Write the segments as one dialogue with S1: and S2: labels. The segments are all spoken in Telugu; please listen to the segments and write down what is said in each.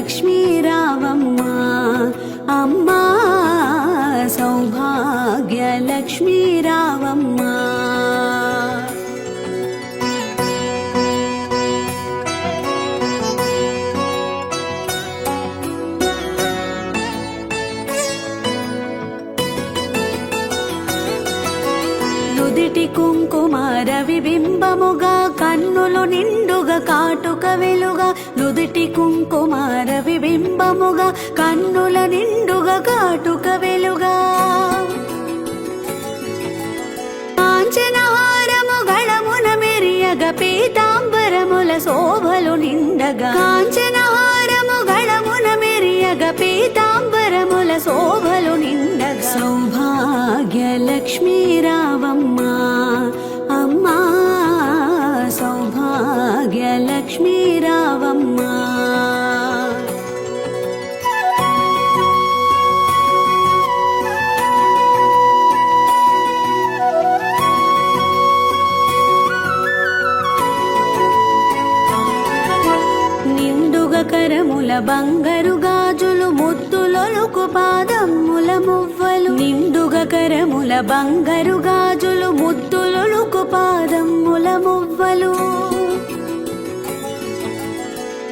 S1: సౌభాగ్యలక్ష్మీ రావమ్మ అమ్మా సౌభాగ్యలక్ష్మీ రావమ్మ. నుదిటి కుంకుమ రవిబింబముగా కన్నులు నిండుగా కాటుక వెలుగా. నుదిటి కుంకుమ రవిబింబముగా కన్నుల నిండుగా కాటుక వెలుగా. కాంచనహారము గళమున మెరియగా పీతాంబరముల శోభలు నిండగా. కాంచనహారము గళమున మెరియగా పీతాంబరముల శోభలు నిండగా. సౌభాగ్యలక్ష్మీ రావమ్మ అమ్మా సౌభాగ్యలక్ష్మీ రావమ్మ. నిండుగా కరముల బంగారు గాజులు ముద్దులొలుకు పాదమ్ముల మువ్వలు. నిండుగా కరముల బంగారు గాజులు ముద్దులొలుకు పాదమ్ముల మువ్వలు.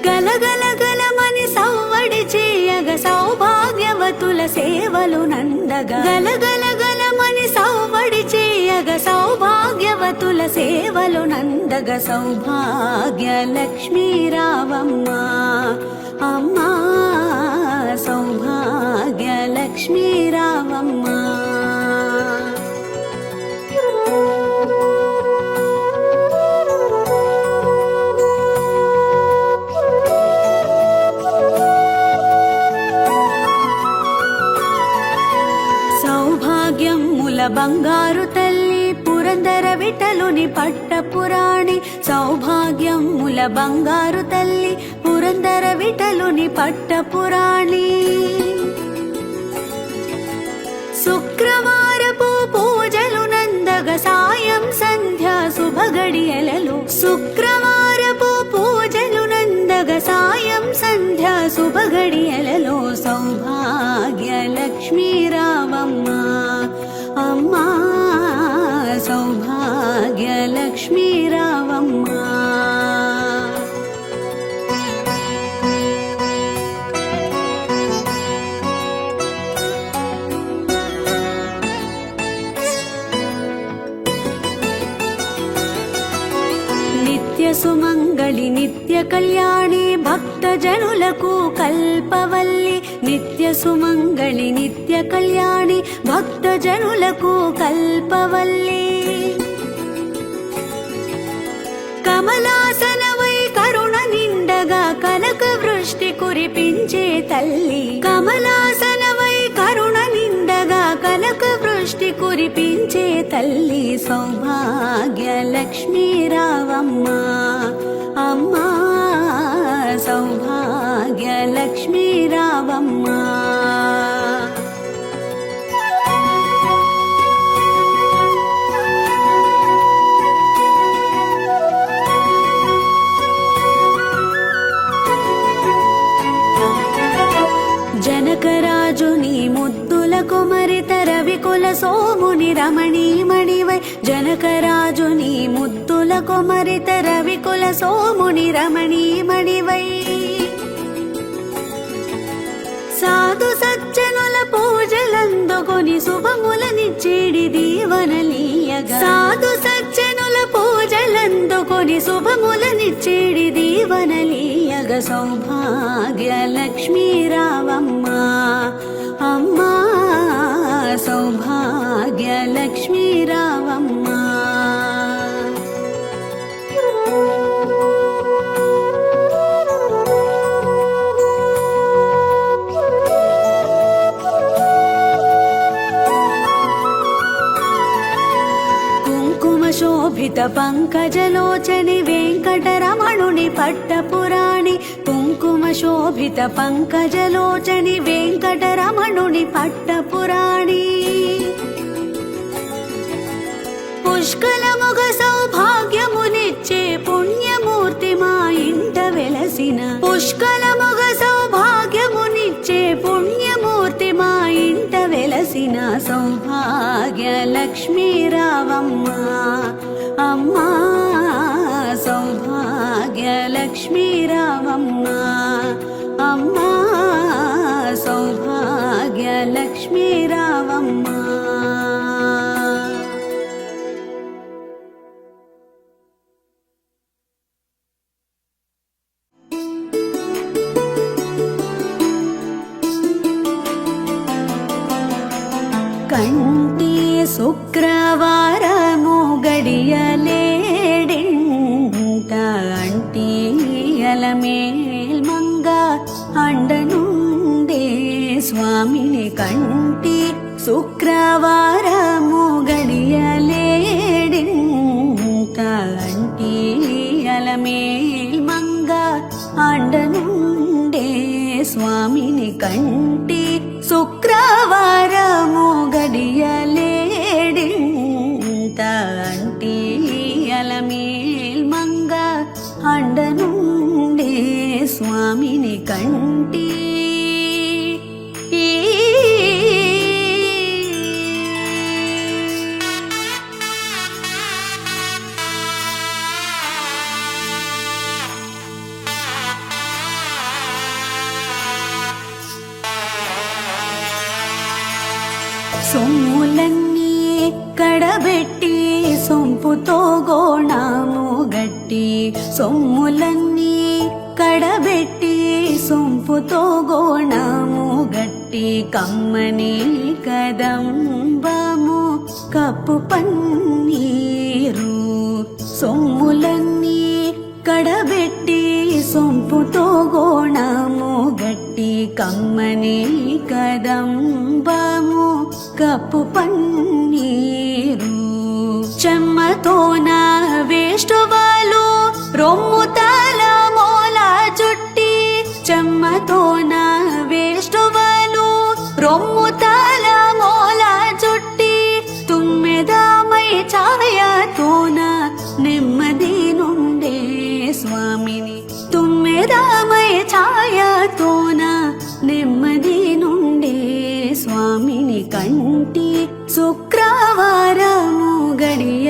S1: గలగల గలమని సవ్వడి చేయగా సౌభాగ్యవతుల సేవలు నందగా. గలగల గలమని సవ్వడి చేయగా సౌభాగ్యవతుల సేవలు నందగా. సౌభాగ్యలక్ష్మీ రావమ్మ అమ్మా సౌభాగ్యలక్ష్మీ రావమ్మ. సౌభాగ్యముల బంగారు తల్లి పురందర విఠలుని పట్టపురాణి. సౌభాగ్యముల బంగారు తల్లి పురందర విఠలుని పట్టపురాణి. శుక్రవారపు పూజలు నందగా సాయం సంధ్యా శుభగడియలలో. శుక్రవారపు పూజలు నందగా సాయం సంధ్యా శుభగడియలలో. సౌభాగ్యలక్ష్మీ రావమ్మ అమ్మా సౌభాగ్యలక్ష్మీ రావమ్మ. నిత్య సుమంగళి నిత్య కళ్యాణి భక్త జనులకు కల్పవల్లి. నిత్య సుమంగళి నిత్య కళ్యాణి భక్త జనులకు కల్పవల్లి. కమలాసనవై కరుణ నిండగా కనక వృష్టి కురిపించే తల్లి. కమలాసనవై కరుణ నిండగా కనక వృష్టి కురిపించే తల్లి. సౌభాగ్యలక్ష్మీ రావమ్మ అమ్మా సౌభాగ్యలక్ష్మీ రావమ్మ. జనకరాజుని ముద్దుల కుమరిత రవికుల సోముని రమణీమణివై. జనకరాజుని ముద్దుల కుమరిత రవికుల సోముని రమణీమణివై. సాధు సజ్జనుల పూజలందుకొని శుభములనిచ్చేడి దీవనలీయగా. సాధు సజ్జనుల పూజలందుకొని శుభములనిచ్చేడి దీవనలీయగా. సౌభాగ్యలక్ష్మీ రావమ్మ అమ్మా సౌభాగ్యలక్ష్మీ రావమ్మ. శోభిత పంకజలోచని వెంకటరమణుని పట్టపురాణి. కుంకుమ శోభిత పంకజలోచని వెంకటరమణుని పట్టపురాణి. పుష్కలముగ సౌభాగ్యమునిచ్చే పుణ్యమూర్తి మా ఇంట వెలసిన. పుష్కలముగ సౌభాగ్య సౌభాగ్యలక్ష్మీ రావమ్మా అమ్మా సౌభాగ్యలక్ష్మీ రావమ్మా అమ్మా సౌభాగ్యలక్ష్మీ రావమ్మా. కంటి శుక్రవారము గడియలేడింట అంటియల మేల్మంగ అండనుండే స్వామిని కంటి శుక్రవారము గడియలేడింట అంటియల మేల్మంగ అండనుండే స్వామిని కంటి శుక్రవారము గడియలేడింత అంటియల మేల్మంగ అండనుండే స్వామిని కంటి. సొమ్ములన్నీ కడబెట్టి సొంపుతో గోణము గట్టి సొమ్ములన్నీ కడబెట్టి సొంపుతో గోణము గట్టి కమ్మని కదంబము కప్పు పన్నీరు సొమ్ములన్నీ కడబెట్టి సొంపుతో గోణము గట్టి కమ్మని కదంబము కప్పు పన్నీరు చెమ్మతోన వేష్టువాలు రొమ్ముతాల మూల చుట్టి చెమ్మతోన వేష్టువాలు రొమ్ముతాల మూల చుట్టి తుమ్మెదామై ఛాయతోన నెమ్మది నుండే స్వామిని తుమ్మెదామై ఛాయతోన నెమ్మది నుండే స్వామిని కంటి శుక్రవారము గడియలేడింత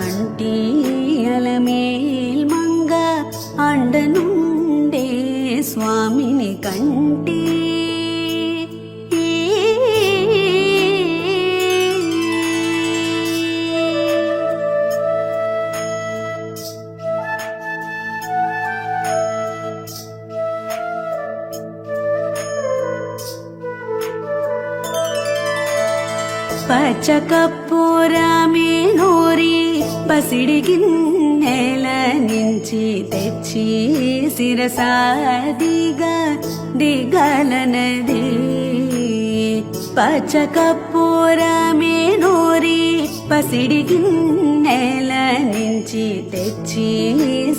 S1: అంటియల మేల్మంగ అండనుండే స్వామిని కంటి. పచ్చకర్పూరమే నూరి పసిడి గిన్నెల నుంచి తెచ్చి శిరసాదిగా దిగలనది పచ్చకర్పూరమే నూరి పసిడి గిన్నెల నుంచి తెచ్చి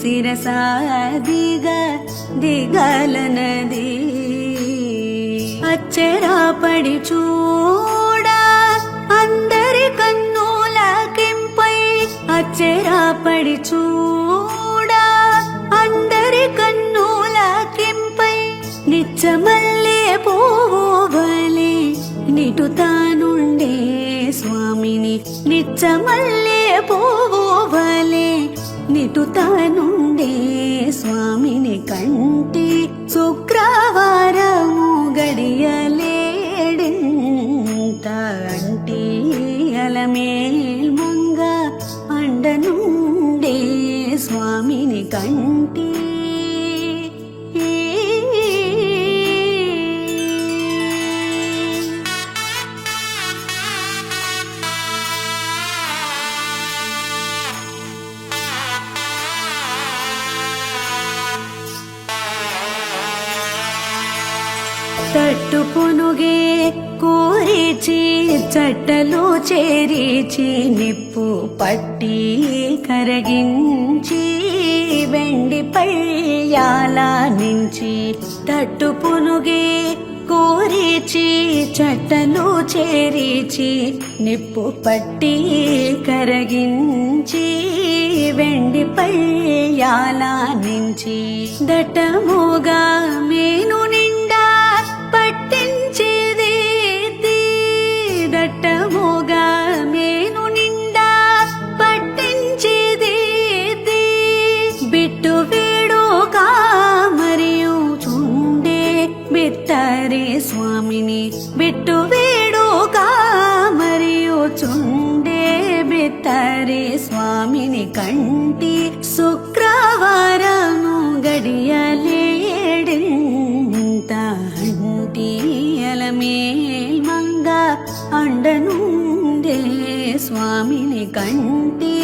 S1: శిరసాదిగా దిగలనది అచ్చెరా పడి చూడా అందరి కన్నులకింపై అచ్చెరా పడి చూడా అందరి కన్నులకింపై నిచ్చమల్లే పోవలే నిటుతానుండే స్వామిని నిచ్చమల్లే పోవలే నిటుతానుండే స్వామిని కంటి శుక్రవారము గడియలేడింత అంటియల మేల్మంగ అండనుండే స్వామిని కంటి. తట్టు పునుగే కోరిచి చట్టలో చేరిచి నిప్పు పట్టి కరగించి వెండి పయ్యాల నుంచి తట్టు పునుగే కోరిచి చట్టలో చేరిచి నిప్పు పట్టి కరగించి వెండి పయ్యాల నుంచి దట్టముగా మేను నిండా పట్టించేది బిట్టు వేడుగా మరియు చుండే బిత్తరి స్వామిని కంటి శుక్రవారము గడియలేడింత అంటియలమేల్ మంగ అండనుండే స్వామిని కంటి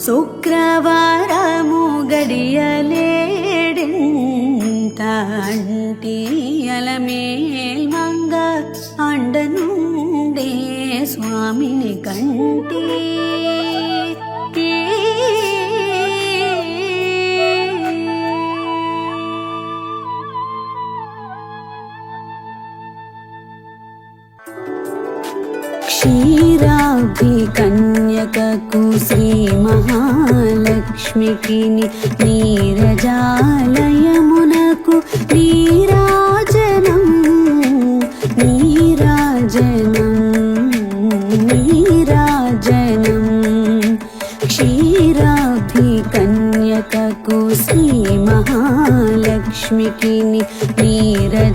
S1: శుక్రవారము గడియలేడింత అంటియలమేల్ మంగ అండనుండే స్వామిని కంటి క్షీరాబ్ది కన్యకకు శ్రీ మహాలక్ష్మికి నీరజాలయమునకు నీరాజనం నీరాజనం నీరాజనం క్షీరాబ్ది కన్యకకు శ్రీ మహాలక్ష్మికి నీరజాలయమునకు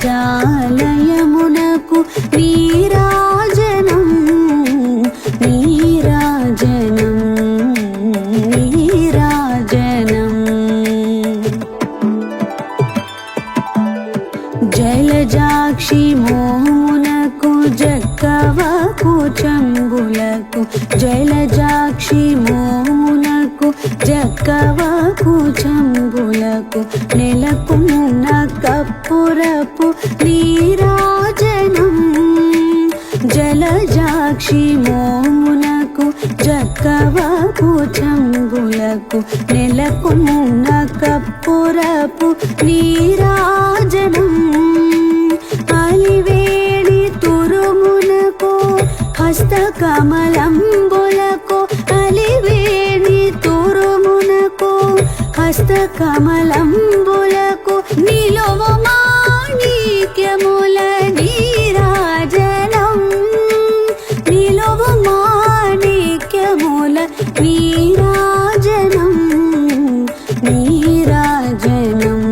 S1: నీరాజనం నీరాజనం నీరాజనం జలజాక్షి మోమునకు జక్కవకు చంబులకు జలజాక్షి మోమునకు జక్కవకు చంబులకు నెలకున్న కప్పురపు నీరాజనం జలజాక్షి మోమునకు జక్కవకు చంబులకు నెలకున్న కప్పురపు నీరాజనం అలివేణి తురుమునకు హస్తకమలంబులకు అలివేణి తురుమునకు హస్తకమలంబులకు నిలువ మాణిక్యముల నీరాజనం నిలువ మాణిక్యముల నీరాజనం నీరాజనం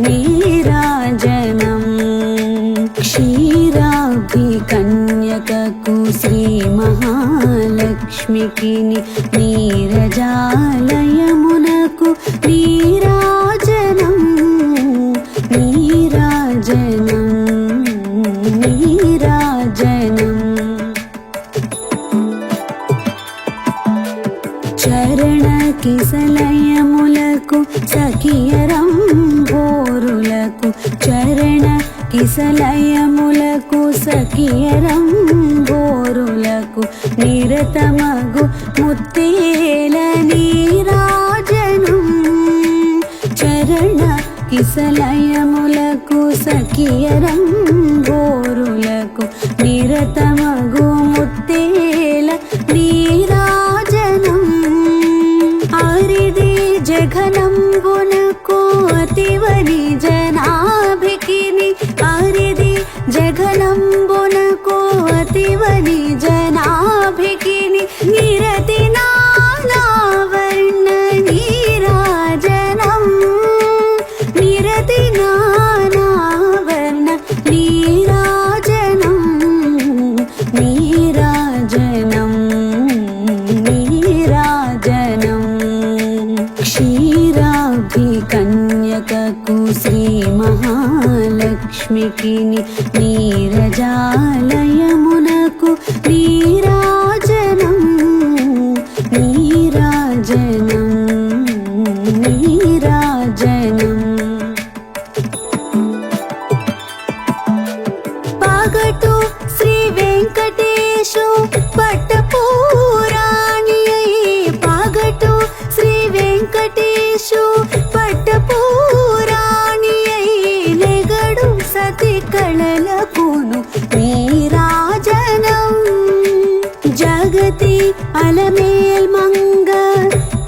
S1: నీరాజనం క్షీరాబ్ది కన్యకకు శ్రీ మహాలక్ష్మికి నీరజాలయమునకు నీరాజనం నీరాజనం నీరాజనం చరణ కిసలయములకు సఖియరం భోరులకు చరణ కిసలయములకు సఖియరం భోరులకు నిరతమగు ముత్తేల నీరాజనం చరణ కిసలయములకు సఖియరం భోరులకు నిరతమగు ముత్తేల నీరాజనం ఆరిది జఘనంబునకు అతివని జనాభికిని ఆరిది జఘనంబునకు అతివని జనాభికిని నిరతి నానావర్ణ నీరాజనం నిరతి నానావర్ణ నీరాజనం నీరాజనం నీరాజనం క్షీరాబ్ది కన్యకకు శ్రీ మహాలక్ష్మికి నీరజాలయమునకు నీరాజనం నీరాజనం నీరాజనం పగటు శ్రీ వెంకటేశు పట్టపురాణి పగటు శ్రీ వెంకటేశు పట్టపురాణి నెగడు సతి కళలకును నీరాజనం జగతి అలమేల్ మంగ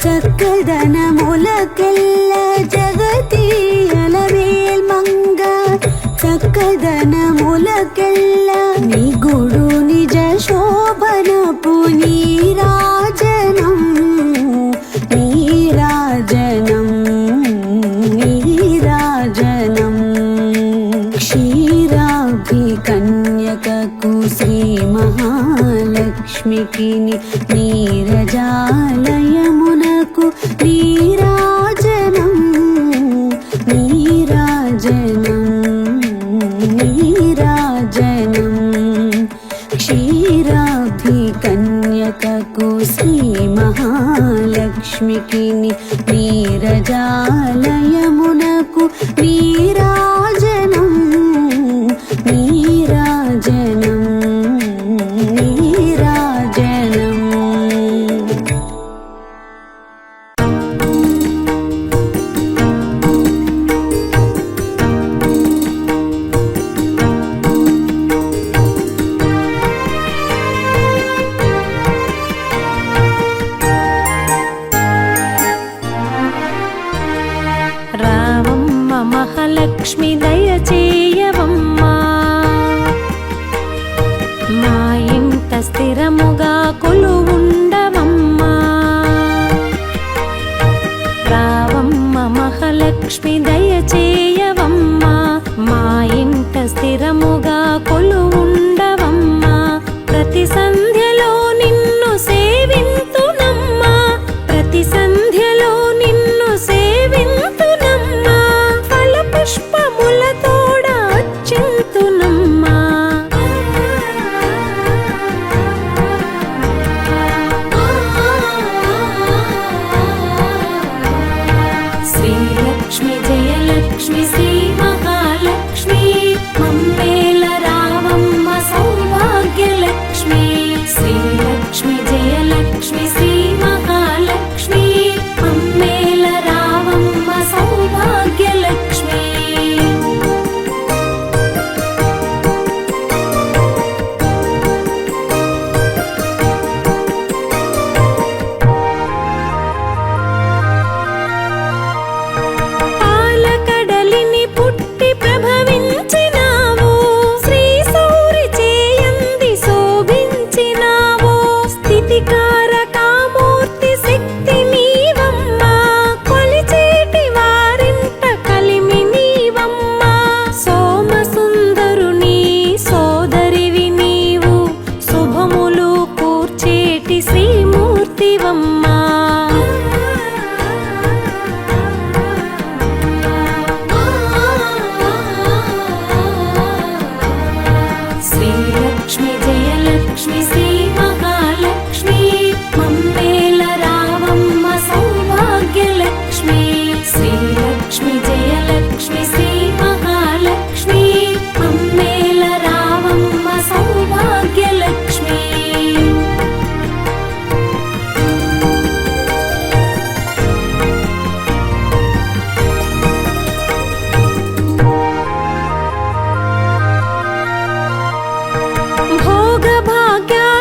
S1: చక్కదనములకెల్ల జగతి అలమేల్ మంగ చక్కదనములకెల్ల నిగుడు నిజ శోభనపు నీరాజనం నీరాజనం నీరాజనం క్షీరాబ్ది కన్య కన్యకకు శ్రీ మహాలక్ష్మికి నీరజాలయమునకు నీరాజనం నీరాజనం నీరాజనం క్షీరాబ్ధి కన్యకకు శ్రీ మహాలక్ష్మికి నీరజాలయమునకు నీరాజనం నీరాజనం నీరాజనం
S2: రావమ్మ మహాలక్ష్మి దయచేయవమ్మా, మా ఇంట స్థిరముగా కొలువుండవమ్మా. రావమ్మ మహాలక్ష్మి దయచేయవమ్మా, మా ఇంట స్థిరముగా కొలువుండవమ్మా. ప్రతి సంధ్యలో నిన్ను సేవింతునమ్మా, ప్రతి సంధ్యలో నిన్ను సేవింతునమ్మా. ఫల పుష్పములతోడ అర్చింతునమ్మా. శ్రీలక్ష్మి జయలక్ష్మి శ్రీ మహాలక్ష్మి మమ్మేల రావమ్మ సౌభాగ్యలక్ష్మి. శ్రీలక్ష్మి జయలక్ష్మి శ్రీ మహాలక్ష్మి మమ్మేల రావమ్మ సౌభాగ్యలక్ష్మి. పాలకడలిని పుట్టి ప్రభవించినావు, శ్రీ సౌరి చేయంది శోభించినావు. స్థితికారకామూర్తి శక్తి నీవమ్మా, కొలిచేటి వారింట కలిమి నీవమ్మా. సోమసుందరుని సోదరివి నీవు, శుభములు కూర్చేటి శ్రీమూర్తివమ్మా. శ్రీలక్ష్మి జయలక్ష్మి శ్రీ మహాలక్ష్మి మమ్మేల రావమ్మ సౌభాగ్యలక్ష్మి. శ్రీలక్ష్మి జయలక్ష్మి శ్రీ మహాలక్ష్మి మమ్మేల రావమ్మ సౌభాగ్యలక్ష్మి. భోగ భాగ్యాల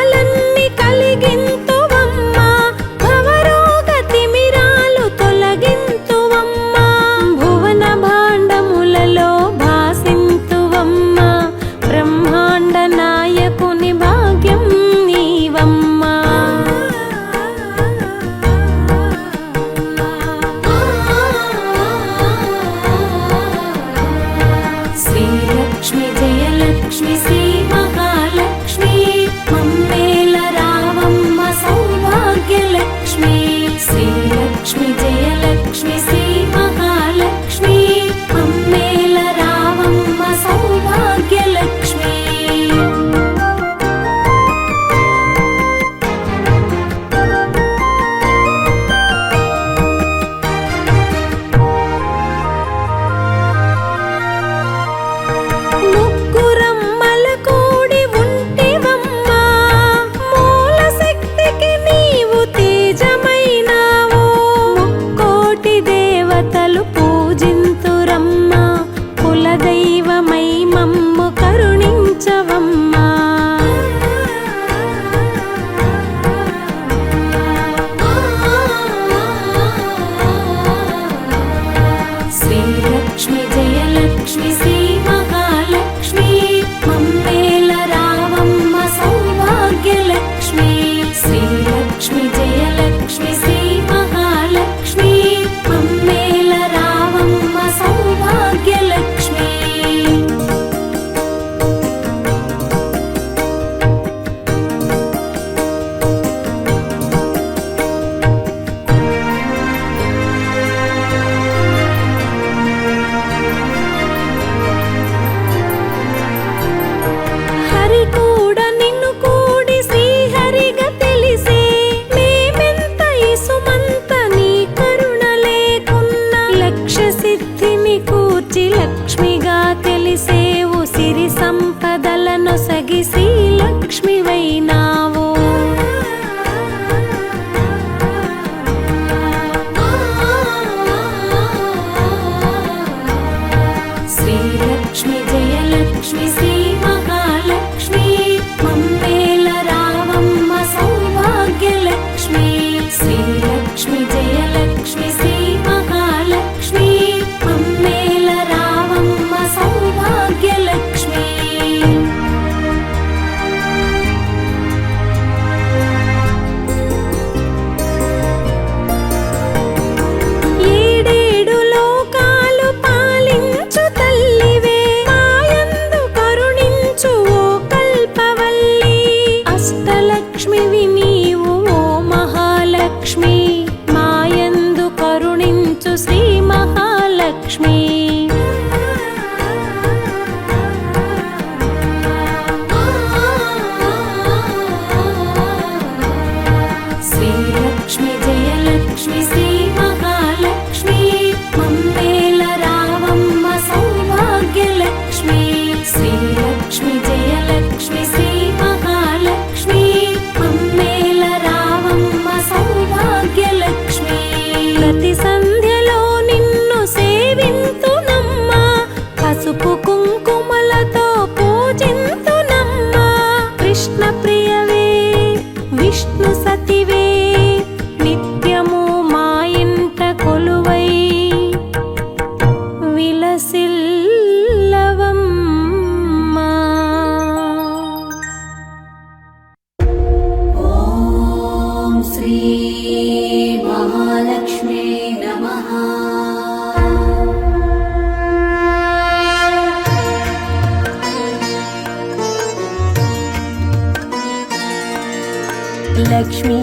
S1: లక్ష్మీ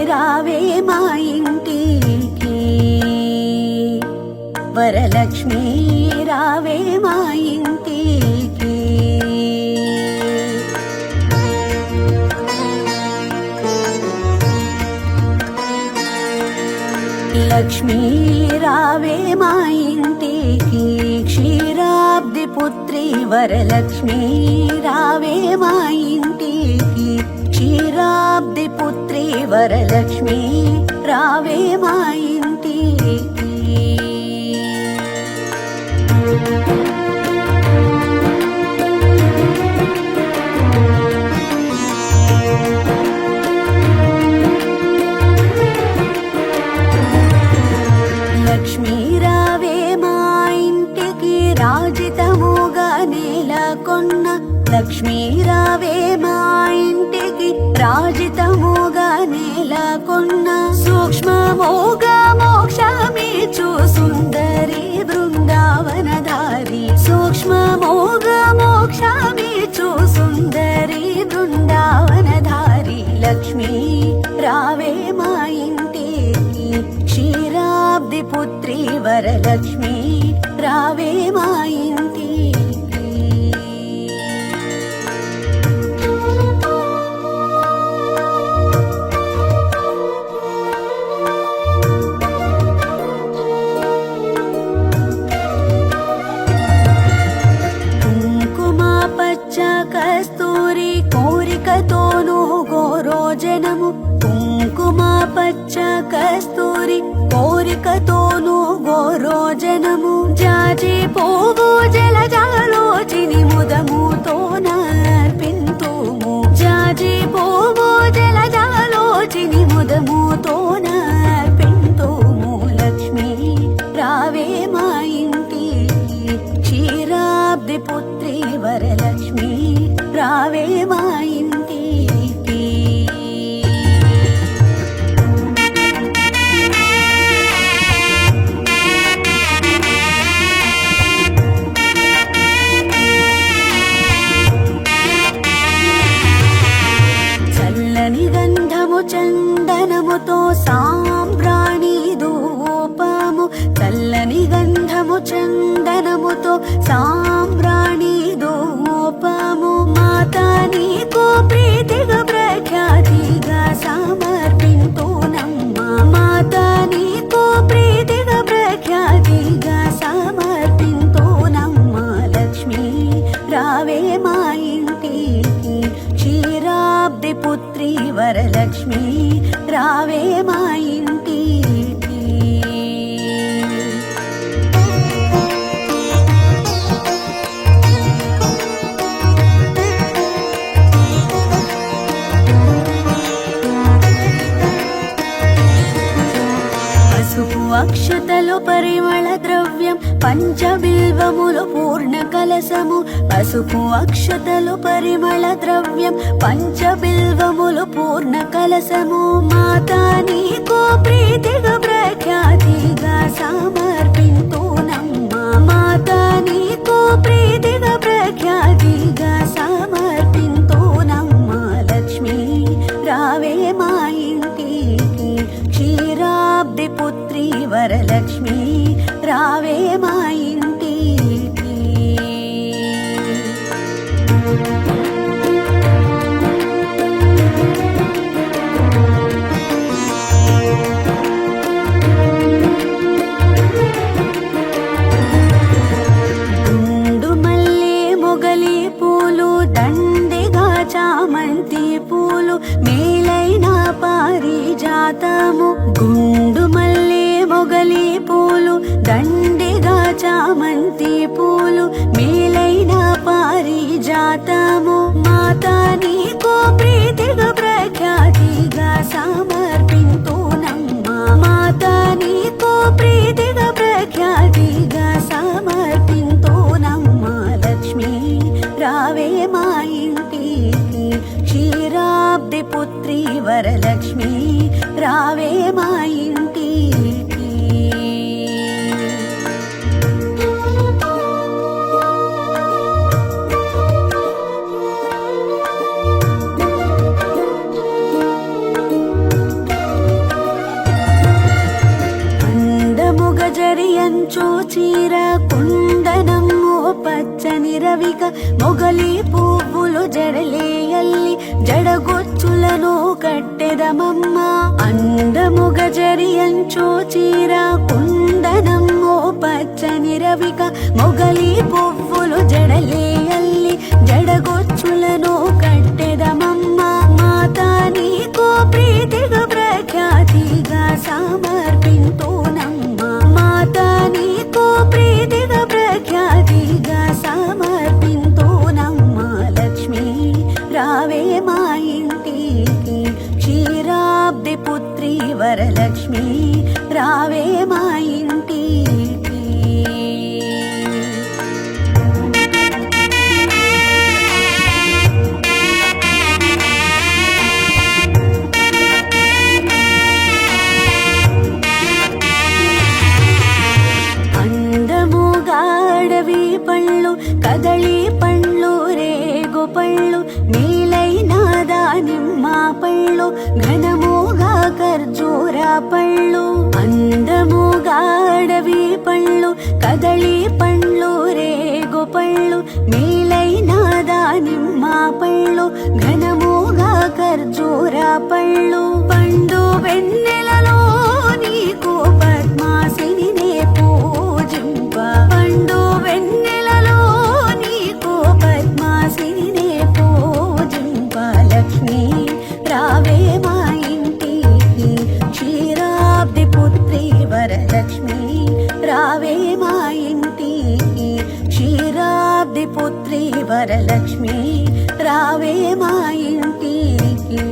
S1: రావే మా ఇంటికి వరలక్ష్మీ రావే మా ఇంటికి లక్ష్మీ రావే మా ఇంటికి క్షీరాబ్ది పుత్రి వరలక్ష్మీ రావే మా ఇంటికి క్షీరాబ్ది పుత్రి వరలక్ష్మీ రావే మా ఇంటికి లక్ష్మీ రావే మా ఇంటికి రాజితముగా నెలకొన్న లక్ష్మీ రావే మా ఇంటికి రాజితముగా నెలకొన్న సూక్ష్మమోగా మోక్షమిచ్చు సుందరి బృందావనధారి సూక్ష్మమోగా మోక్షమిచ్చు సుందరి బృందావనధారి లక్ష్మీ రావే మా ఇంటికి క్షీరాబ్ది పుత్రి వరలక్ష్మీ రావే మా ఇంటికి కుంకుమ పచ్చ కస్తూరి కోరికతోనూ గోరోజనము కుంకుమ పచ్చ కస్తూరి కోరికతోనూ గోరోజనము జాజి పోవు జలజాలోచిని ముదముతో నర్పింతుము జాజి పోవు జలజాలోచిని ముదముతో నర్పింతుము లక్ష్మీ రావే మా ఇంటికి క్షీరాబ్ది పుత్రి వరలక్ష్మీ రావే మా ఇంటికి చల్లని గంధము చందనముతో సాంబ్రాణి ధూపము చల్లని గంధము చందనముతో సాంబ్రాణి ధూపము మాతా నీకు ప్రీతిగా ప్రఖ్యాతిగా సమర్పింతునమ్మా మాతా నీకు ప్రీతిగా ప్రఖ్యాతిగా సమర్పింతునమ్మా లక్ష్మీ రావే మా ఇంటికి క్షీరాబ్ది పుత్రి వరలక్ష్మీ రావే మా ఇంటికి పసుపు అక్షతలు పరిమళ ద్రవ్యం పంచబిల్వములు పూర్ణ కలసము పసుపు అక్షతలు పరిమళ ద్రవ్యం పంచబిల్వములు పూర్ణ కలసము మాతా నీకు ప్రీతిగా ప్రఖ్యాతిగా సమర్పింతునమ్మా మాతా నీకు ప్రీతిగా ప్రఖ్యాతిగా సమర్పింతునమ్మా లక్ష్మీ రావే మా ఇంటికి క్షీరాబ్ది పుత్రి వరలక్ష్మీ రావే మా ఇంటికి గుండు మల్లె మొగలి పూలు దండిగా చామంతి పూలు మేలైన పారిజాతము గుండు మల్లె మొగలి పూలు దండిగా చామంతి పూలు మేలైన పారిజాతము మాతా నీకు ప్రీతిగా ప్రఖ్యాతిగా సమర్పింతునమ్మా మాతా నీకు ప్రీతిగా ప్రఖ్యాతిగా సమర్పింతునమ్మా లక్ష్మీ రావే మా ఇంటికి క్షీరాబ్ది పుత్రి వరలక్ష్మీ రావే మా ఇంటికి చీర కుందనము పచ్చని రవిక మొగలి పువ్వులు జడలేయల్లి జడగొచ్చులను కట్టెదమమ్మ అందముగ జరియంచో చీర కుందనము పచ్చని రవిక మొగలి పువ్వులు జడలేయల్లి జడగొచ్చులను కట్టెదమమ్మ మాతా నీకు ప్రీతిగా ప్రఖ్యాతిగా సమర్పింతునమ్మ మాతా నీకు ప్రీతిగా ప్రఖ్యాతిగా సమర్పింతునమ్మ లక్ష్మీ రావే మా ఇంటికి క్షీరాబ్ది పుత్రి వరలక్ష్మి రావే మా ఇంటికి అందముగాడవి పళ్ళు కదళి పండ్లు రేగు పళ్ళు నీలైన దానిమ్మ పళ్ళు ఘనముగా ఖర్జూర పళ్ళు అందముగాడవి పళ్ళు కదళి పండ్లు రేగు పళ్ళు నీలైన దానిమ్మ పళ్ళు ఘనముగా ఖర్జూర పళ్ళు పండు వెన్నెలలో నీకు పద్మాసిని పూజింప పండు వెన్నెలలో నీకు పద్మాసిని పూజింప లక్ష్మీ రావే మా ఇంటికి క్షీరాబ్ది పుత్రి వరలక్ష్మి రావే మా ఇంటికి క్షీరాబ్ది పుత్రి వరలక్ష్మి రావే మా ఇంటికి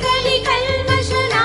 S2: కలి కల్మషనా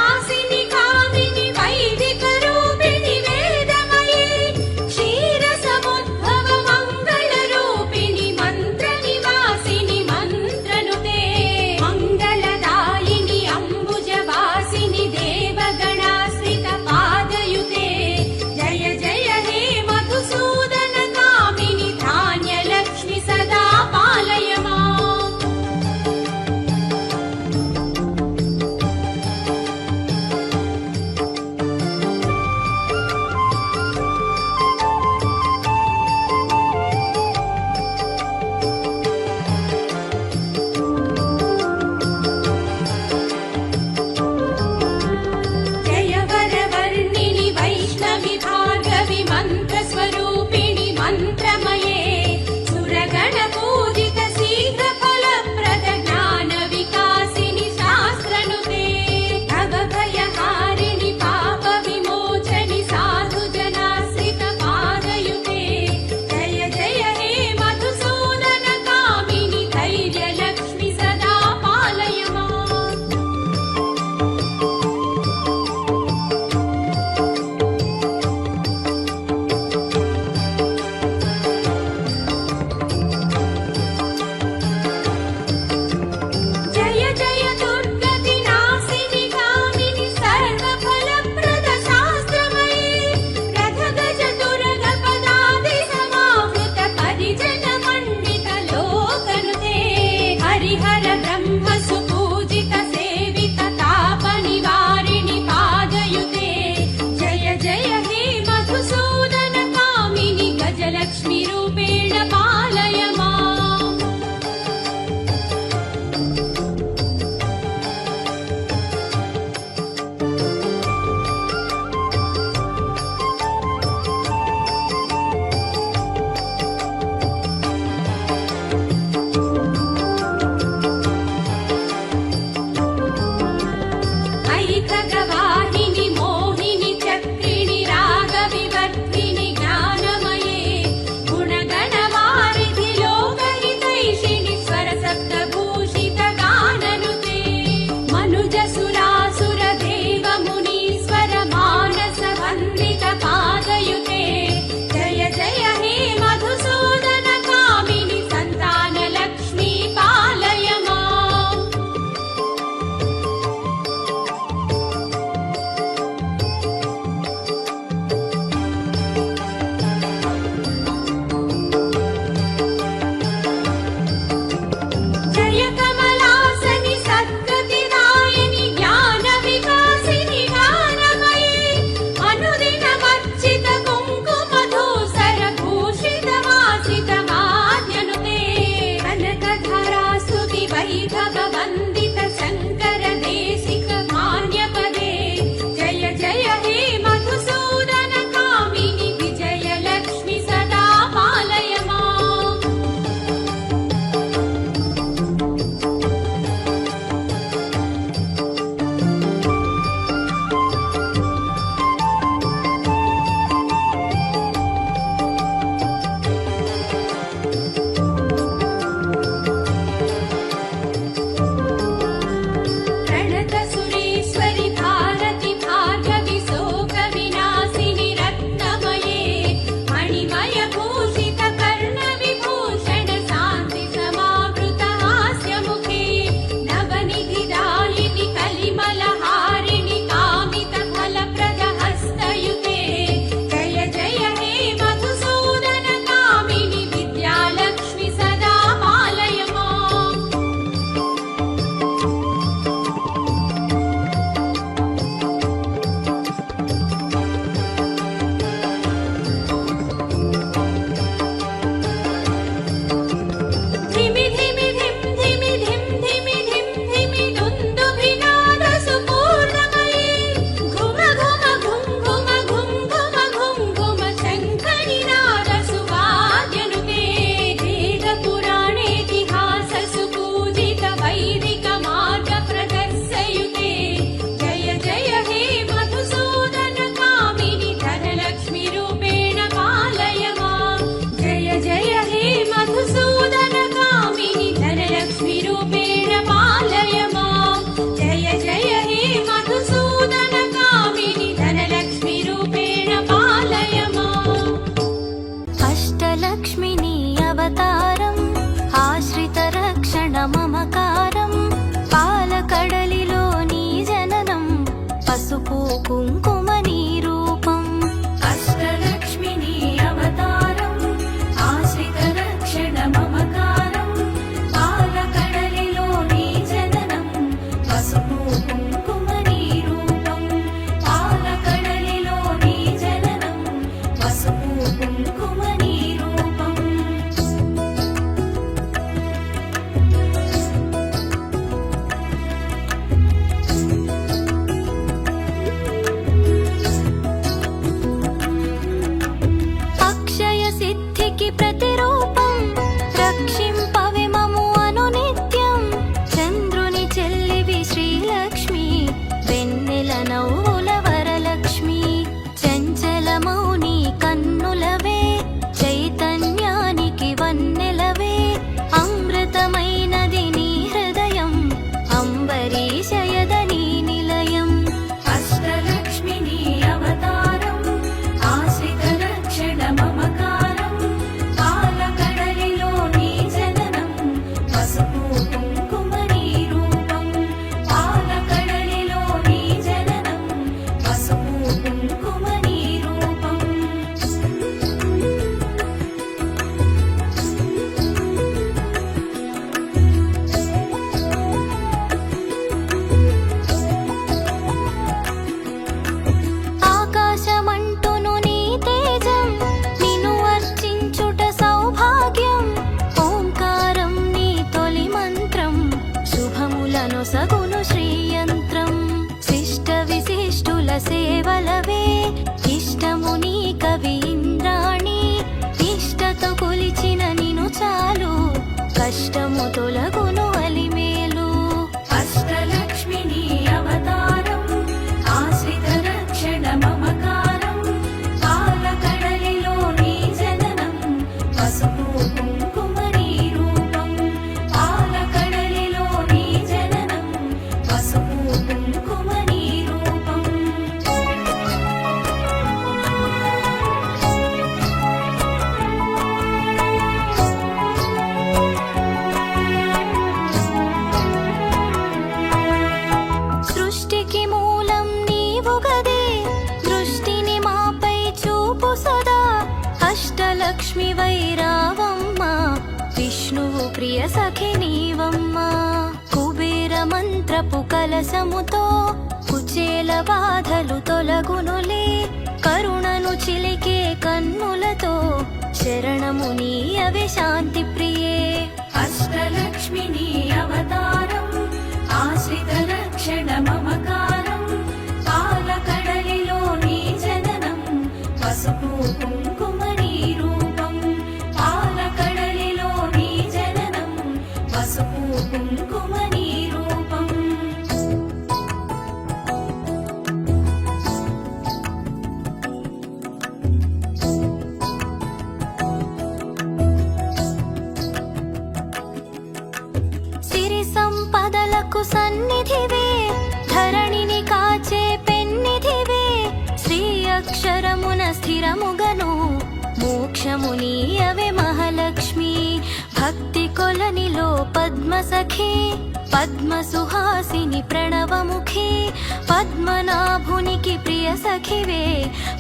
S2: वैखगवाहिनि मोहिनि चक्रिणि रागविवर्धिनि ज्ञानमये गुणगणवारिधि लोकहितैषिणि स्वरसप्तभूषित गाननुते मनुजसुरासुर देव मुनीश्वर मानस वन्दित पादयुते जय जय हे मधुसूदन कामिनि सन्तान लक्ष्मी पालय माम् जय कमलासनि सद्गतिदायिनि ज्ञानविकासिनि गानमयी अनुदिनमर्चित कुङ्कुमधूसर भूषित वासित माद्यनुते कनकधरा स्तुति वैभव वन्दित शङ्कर देशिक मान्यपदे जय जय हे मधुसूदन कामिनि विजय लक्ष्मि सदा पालय माम् प्रणत सुरेश्वरि भारति भार्गवि शोक विनाशिनि रत्नमये मणिमय भूषित कर्ण विभूषण शान्ति समावृत हास्यमुखे नवनिधिदायिनि कलिमलहारिणि कामित फलप्रद हस्तयुते जय जय हे मधुसूदन कामिनि विद्यालक्ष्मि सदा पालय माम् धिमि धिमि धिम धिमि धिम धिमि धिम धिमि दुन्दुभिनाद सुपूर्णमयी घुम घुम घुम घुम घुम घुम घुम घुम शङ्खनिनाद सुवाद्यनुते वेद पुराणेतिहास सुपूजित वैदिक मार्ग प्रदर्शयुते जय जय हे मधुसूदन कामिनि धनलक्ष्मि रूपेण पालय माम् जय जय हे मधुसूदन कामिनि धनलक्ष्मि रूपेण पालय माम् जय जय हे मधुसूदन कामिनि धनलक्ष्मि रूपेण पालय माम्
S1: अष्टलक्ष्मिनी अवतारम् आश्रितरक्षण ममकारम् पालकडलिलो नी जननम् पसुपु कुङ्कुम निरूपम् अष्टलक्ष्मिनी अवतारम् आश्रितरक्षण ममकारम् पालकडलिलो नी जननम् पसुपु कुङ्कुम निरूपम् पालकडलिलो नी जननम् पसुपु कुङ्कुम निरूपम् సఖి నీవమ్మా. కుబేర మంత్రపు కలసముతో కుచేల బాధలు తొలగునులే. కరుణను చిలికే కన్నులతో శరణము నీయవే శాంతి ప్రియే.
S2: అష్టలక్ష్మి నీ అవతారం ఆశ్రిత రక్షణ మమకారం. పాలకడలిలో నీ జననం పసుపు కుంకుమ నీ రూపం. పాలకడలిలో నీ జననం పసుపు కుంకుమ నీ రూపం.
S1: సిరి సంపదలకు సన్నిధివే, ధరణిని కాచే పెన్నిధివే. శ్రీ అక్షరమున స్థిరముగను మోక్షము నీయవే మహాలక్ష్మి. భక్తి కొలనిలో పద్మ సఖి, పద్మ సుహాసిని ప్రణవముఖి. పద్మనాభునికి ప్రియ సఖివే,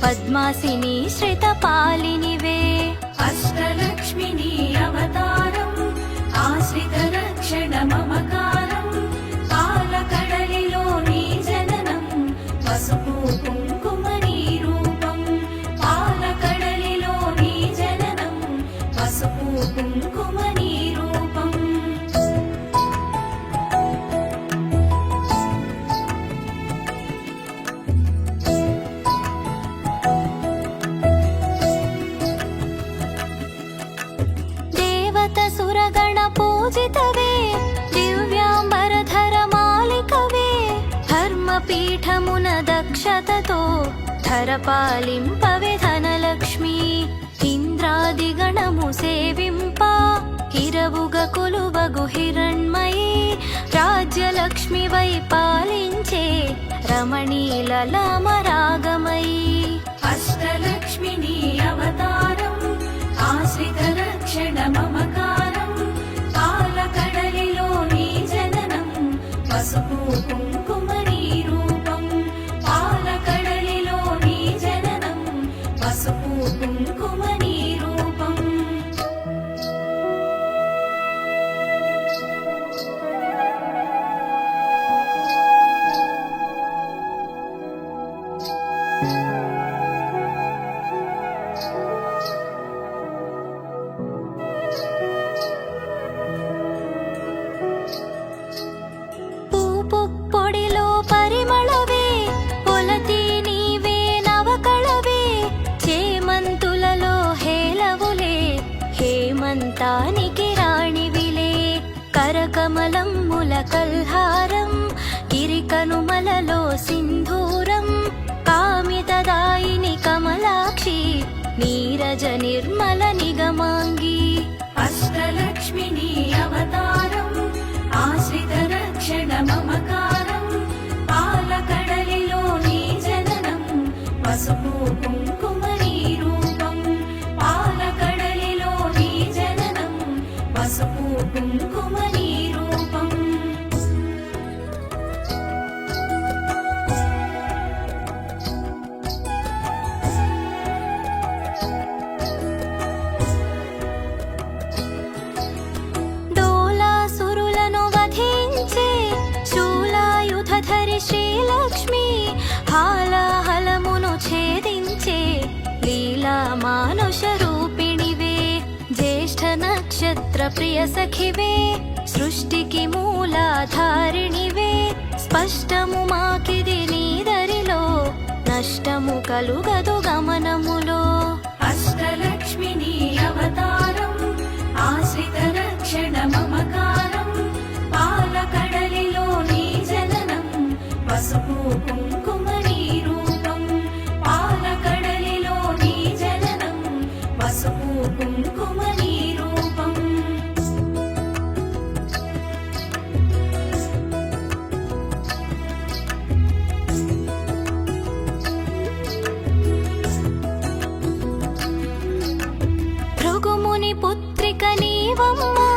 S1: పద్మాసిని శ్రిత పాలినివే.
S2: అష్టలక్ష్మి నీ అవతారం ఆశ్రిత రక్షణ మమకారం. పాలకడలిలో నీ జననం పసుపు కుంకుమ నీ రూపం. పాలకడలిలో నీ జననం పసుపు కుంకుమ నీ రూపం.
S1: దేవత సురగణ పూజితవే, దివ్యాంబరధర మాలికవే. ధర్మపీఠమున దక్షతతో ధరపాలింపవే ధనలక్ష్మి. ఇంద్రాది గణము సేవింప హిరవుగ కొలువగు హిరణ్మయీ. రాజ్యలక్ష్మి వై పాలించే రమణీలలామ రాగమయీ.
S2: అష్టలక్ష్మి నీ అవతారం ఆశ్రిత రక్షణ మమకారం. పాలకడలిలో నీ జననం పసుపు కుంకుమ నీ రూపం. పాలకడలిలో నీ జననం పసుపు కుంకుమ నీ రూపం.
S1: పొడిలో పరిమళవే, పొలతి నీవే నవకళవే. చేమంతులలో హేలవులే, హేమంతానికి రాణివిలే. కరకమలమ్ముల కల్హారం, గిరికనుమలలో సింధూరం. కామితదాయిని కమలాక్షి, నీరజ నిర్మల నిగమాంగి.
S2: అష్టలక్ష్మి నీ అవతారం ఆశ్రిత రక్షణ మమకారం. పాలకడలిలో నీ జననం పసుపు కుంకుమ నీ రూపం. పాలకడలిలో నీ జననం పసుపు కుంకుమ నీ రూపం.
S1: డోలాసురులను వధించే శూలాయుధధరి శ్రీలక్ష్మి. హాలాహలమును ఛేదించే లీలా మానుష రూపిణివే. జ్యేష్ఠ నక్షత్ర ప్రియ సఖివే, సృష్టికి మూలాధారిణివే. స్పష్టము మాకిది నీదరిలో, నష్టము కలుగదు గమనములో.
S2: అష్టలక్ష్మి నీ అవతారం ఆశ్రిత రక్షణ మమకారం. పాలకడలిలో నీ జననం పసుపు కుంకుమ నీ రూపం. పాలకడలిలో నీ జననం పసుపు కుంకుమ నీ రూపం.
S1: భృగుముని పుత్రిక నీవమ్మా,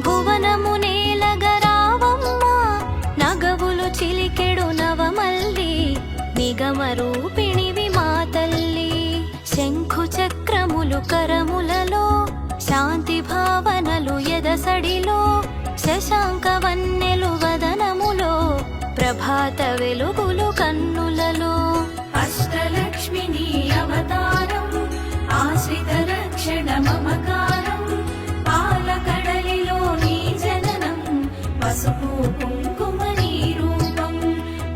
S1: భువనము నేలగరావమ్మా. నగవులు చిలికెడు నవమల్లి, నిగమ రూపిణివి మా తల్లి. శంఖు చక్రములు కరములలో, శాంతి భావనలు ఎదసడిలో. శశాంకవన్నెలు వదనములో ప్రభాత వెలుగులు కన్నులలో
S2: అష్టలక్ష్మిని అవతారం ఆశ్రిత రక్షణ మమకారం పాలకడలిలో నీ జననం పసుపు కుంకుమ నీ రూపం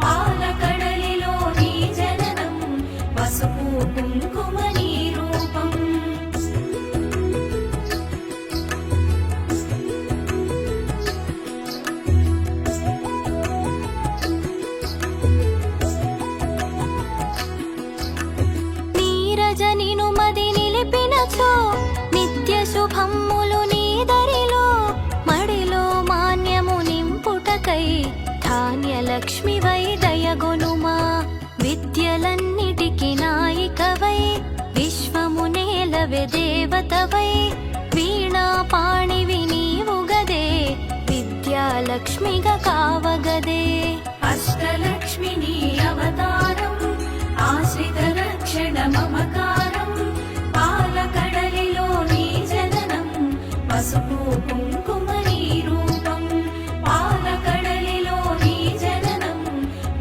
S2: పాలకడలిలో నీ జననం పసుపు కుంకుమ నీ రూపం
S1: నీరజనిను మది నిలిపినచో నిత్య శుభమ్ములు నీ దరిలో మడిలో మాన్యము నింపుటకై ధాన్యలక్ష్మివై దయగొనుమా విద్యలన్నిటికి నాయికవై విశ్వము నేలవే దేవతవై వీణా పాణివి నీవుగదే విద్యాలక్ష్మిగా కావగదే
S2: అష్టలక్ష్మిని అవతారం ఆశ్రిత రక్షణ మమకారం పాలకడలిలో నీ జననం పసుపు కుంకుమ నీ రూపం పాలకడలిలో నీ జననం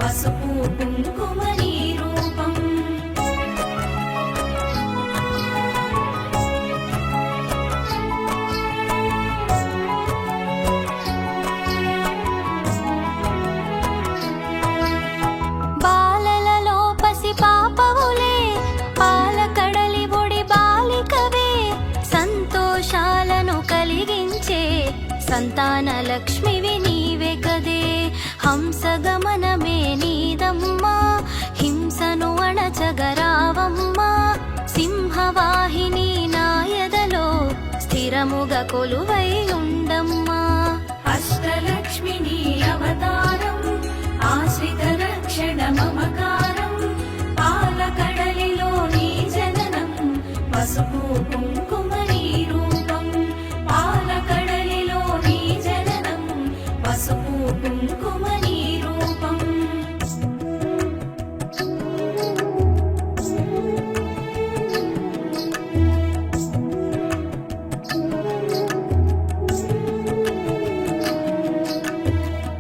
S2: పసుపు కుంకుమ నీ రూపం
S1: బాలలలో పసి పాపవులే పాలకడలి ఒడి బాలికవే సంతోషాలను కలిగించే సంతాన లక్ష్మివి నీవే కదే హంసగమనమే నీదమ్మా హింసను అణచగరావమ్మా సింహవాహిని నాయదలో స్థిరముగా కొలువై ఉండమ్మా
S2: అష్టలక్ష్మిని అవతారం ఆశ్రిత రక్షణ మమకారం పాలకడలిలో నీ జననం పసుపు కుంకుమ నీ రూపం పాలకడలిలో నీ జననం పసుపు కుంకుమ నీ రూపం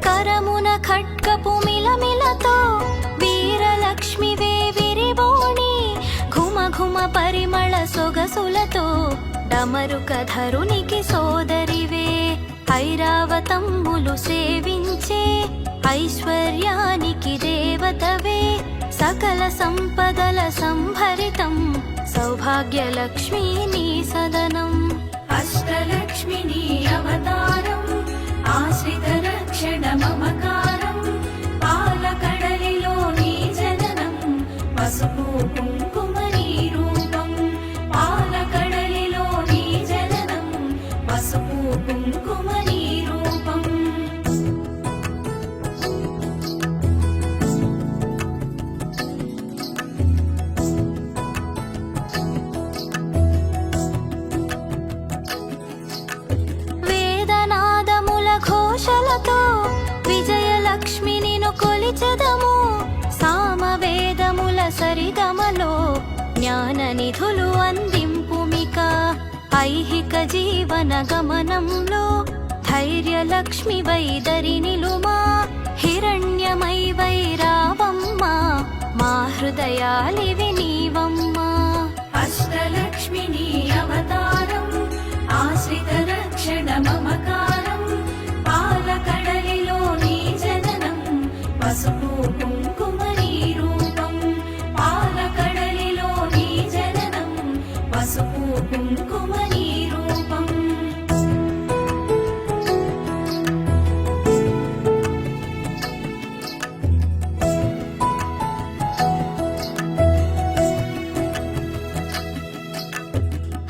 S1: కరమున ఖడ్గపు మిలమిలతో వీరలక్ష్మివే విరిబోణి ఘుమ ఘుమ పరిమళ సొగసులతో డమరుక ధరునికి సోదరివే ఐరావతమ్ములు సేవించే ఐశ్వర్యానికి దేవతవే సకల సంపదల సంభరితం సౌభాగ్యలక్ష్మీ నీ సదనం
S2: అష్టలక్ష్మిని అవతారం ఆశ్రిత రక్షణ మమకారం పాలకడలిలో నీ జననం పసుపు కుంకుమ నీ రూపం పాలకడలిలో నీ జననం పసుపు కుంకుమ నీ రూపం
S1: వేదనాదముల ఘోషలతో విజయలక్ష్మి నిను కొలిచెదము సామవేదముల సరిగమలో జ్ఞాన నిధులు అందింపుమిక ఐహిక జీవన గమనంలో ధైర్యలక్ష్మి వైదరి నిలుమా హిరణ్యమై వైరావమ్మా మా హృదయాలివి నీవమ్మా
S2: అష్టలక్ష్మిని అవతారం ఆశ్రిత రక్షణ మమకారం పాలకడలిలో నీ జననం పసుపు కుంకుమ నీ రూపం పాలకడలిలో నీ జననం పసుపు కుంకుమ నీ రూపం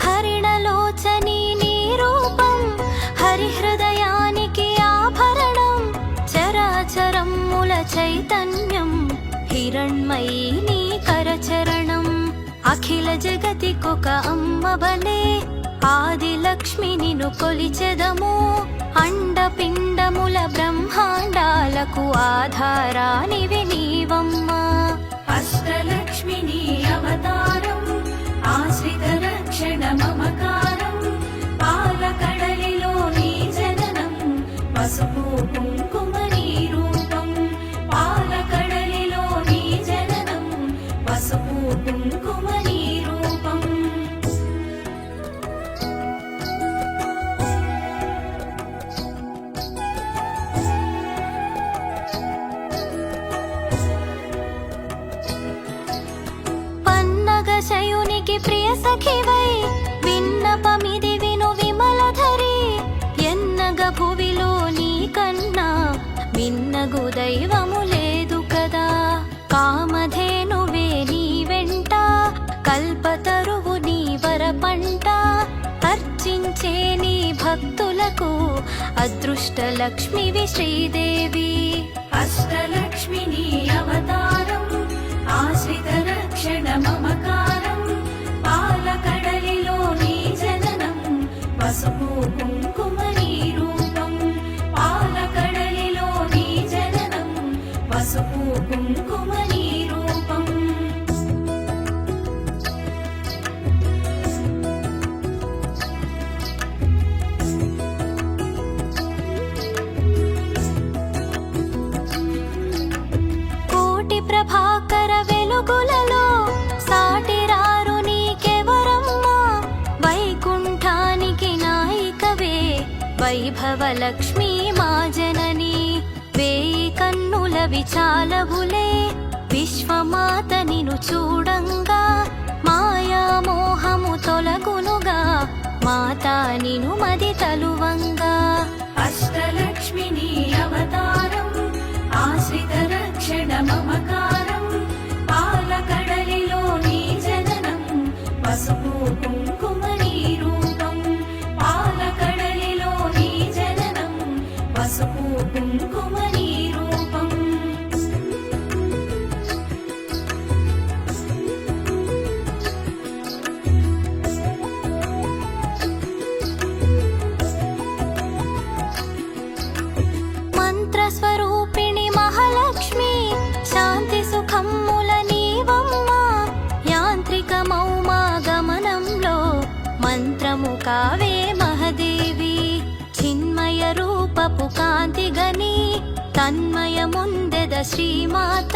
S1: హరిణలోచని నీ రూపం హరిహృదయానికి ఆభరణం చరాచరమ్ముల చైతన్యం హిరణ్మయీ నీ కరచరణం అఖిల జగతికొక అమ్మవలే ఆదిలక్ష్మి నిను కొలిచెదము అండపిండముల బ్రహ్మాండాలకు ఆధారానివి నీవమ్మా
S2: అష్టలక్ష్మిని అవతారం ఆశ్రిత రక్షణ మమకారం పాలకడలిలో నీ జననం పసుపు
S1: భక్తులకు అదృష్టలక్ష్మివి శ్రీదేవి.
S2: అష్టలక్ష్మిని అవతారం ఆశ్రిత రక్షణ మమకారం పాలకడలిలో నీ జననం పసుపు కుంకుమ నీ రూపం పాలకడలిలో నీ జననం పసుపు కుంకుమ నీ రూపం
S1: కోటి ప్రభాకర వెలుగులలో సాటిరారు నీకెవరమ్మా, వైకుంఠానికి నాయికవే వైభవలక్ష్మి మా జనని. వేయి కన్నుల విచాలవులే విశ్వమాత నిను చూడంగా, మాయా మోహము తొలగునుగా మాతా నిను మది తలువంగా.
S2: అష్టలక్ష్మిని అవతారం ఆశ్రిత రక్షణ మమకారం పాలకడలిలో నీ జననం పసుపు కుంకుమ నీ రూపం పాలకడలిలో నీ జననం పసుపు కుంకుమ నీ రూపం
S1: మంత్రస్వరూపిణి మహాలక్ష్మి శాంతి సుఖమ్ముల నీవమ్మా, యాంత్రికమౌ మా గమనంలో మంత్రము కావే మహదేవి. చిన్మయ రూపపు కాంతి గని తన్మయముందెద శ్రీమాత,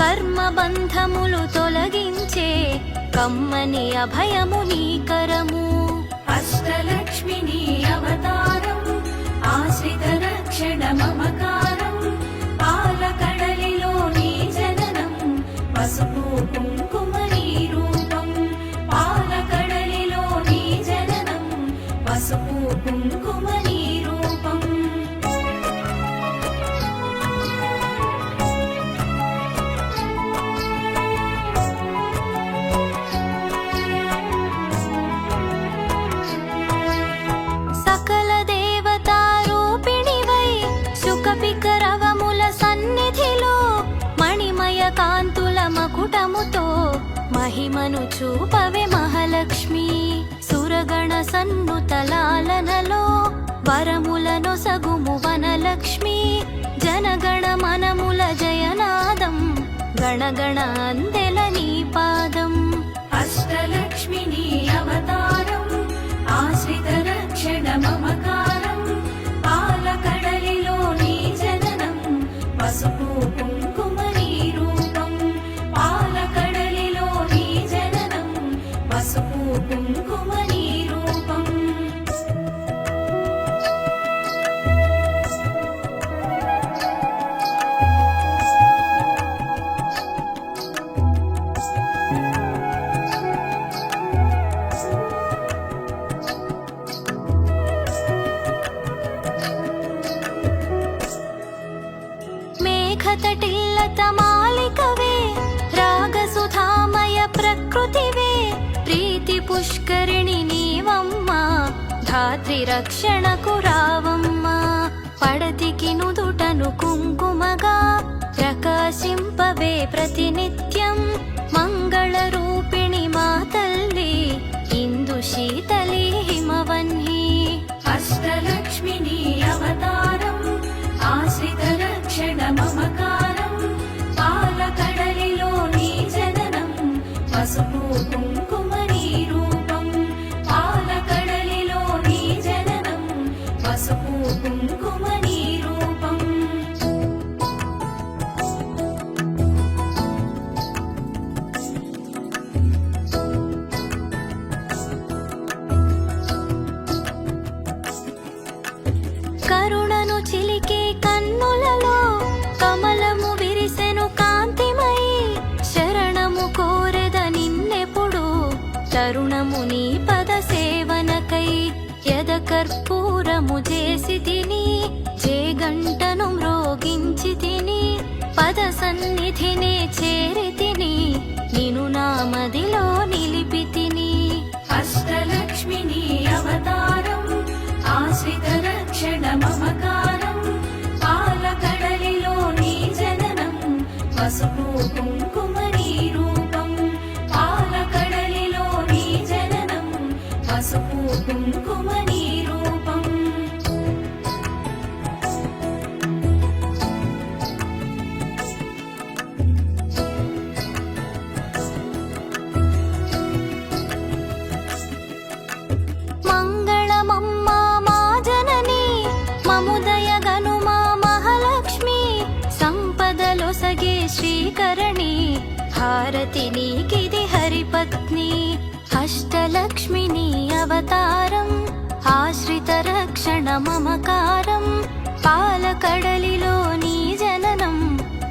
S1: కర్మ బంధములు తొలగించే కమ్మని అభయము నీ కరము.
S2: అష్టలక్ష్మిని అవతారం ఆశ్రిత రక్షణ మమకారం పాలకడలిలో నీ జననం పసుపు కుంకుమ నీ రూపం పాలకడలిలో నీ జననం పసుపు కుంకుమ నీ రూపం
S1: సకల దేవతారూపిణివై శుకపికరవముల సన్నిధిలో మణిమయ కాంతుల మకుటముతో మహిమను చూపవే మహాలక్ష్మి. సురగణ సన్నుతలాలనలో వరములను సగుము వనలక్ష్మి, జనగణ మనముల జయనాదం గణగణ అందెల నీ పాదం.
S2: అష్టలక్ష్మిని అవతారం ఆశ్రిత రక్షణ మమకారం పాలకడలిలో నీ జననం పసుపు కుంకుమ నీ రూపం పాలకడలిలో నీ జననం పసుపు కుంకుమ నీ రూపం
S1: మేఘతటిల్లత మాలికవే రాగసుధామయ ప్రకృతివే, ప్రీతి పుష్కరిణి నీవమ్మా ధాత్రి రక్షణకు రావమ్మా. పడతికి నుదుటను కుంకుమగా ప్రకాశింపవే ప్రతినిత్యం, మంగళ రూపిణి మా తల్లి ఇందు శీతలి హిమవన్హి.
S2: అష్టలక్ష్మిని అవతారం ఆశ్రిత రక్షణ మమకారం పాలకడలిలో నీ జననం పసుపు కుంకుమ నీ రూపం పాలకడలిలో నీ జననం పసుపు కుంకుమ నీ రూపం
S1: కరుణను చిలికే కన్నులలో కమలము విరిసెను కాంతిమై, శరణము కోరెద నిన్నెప్పుడు తరుణము నీ పద సేవనకై. యద కర్పూరము చేసి తిని చేగంటను మ్రోగించి తిని, పద సన్నిధినే చేరి తిని నిను నా మదిలో నిలిపి తిని.
S2: అష్టలక్ష్మిని అవతారం పసుపు కుంకుమ నీ రూపం పాలకడలిలో నీ జననం పసుపు కుంకుమ నీ రూపం
S1: మంగళమమ్మా మా జనని మముదయగను మా మహాలక్ష్మి సంపదలొసగే శ్రీకరణి హారతి నీకిది హరిపత్ని అష్టలక్ష్మిని అవతారం ఆశ్రిత రక్షణ మమకారం పాలకడలిలో నీ జననం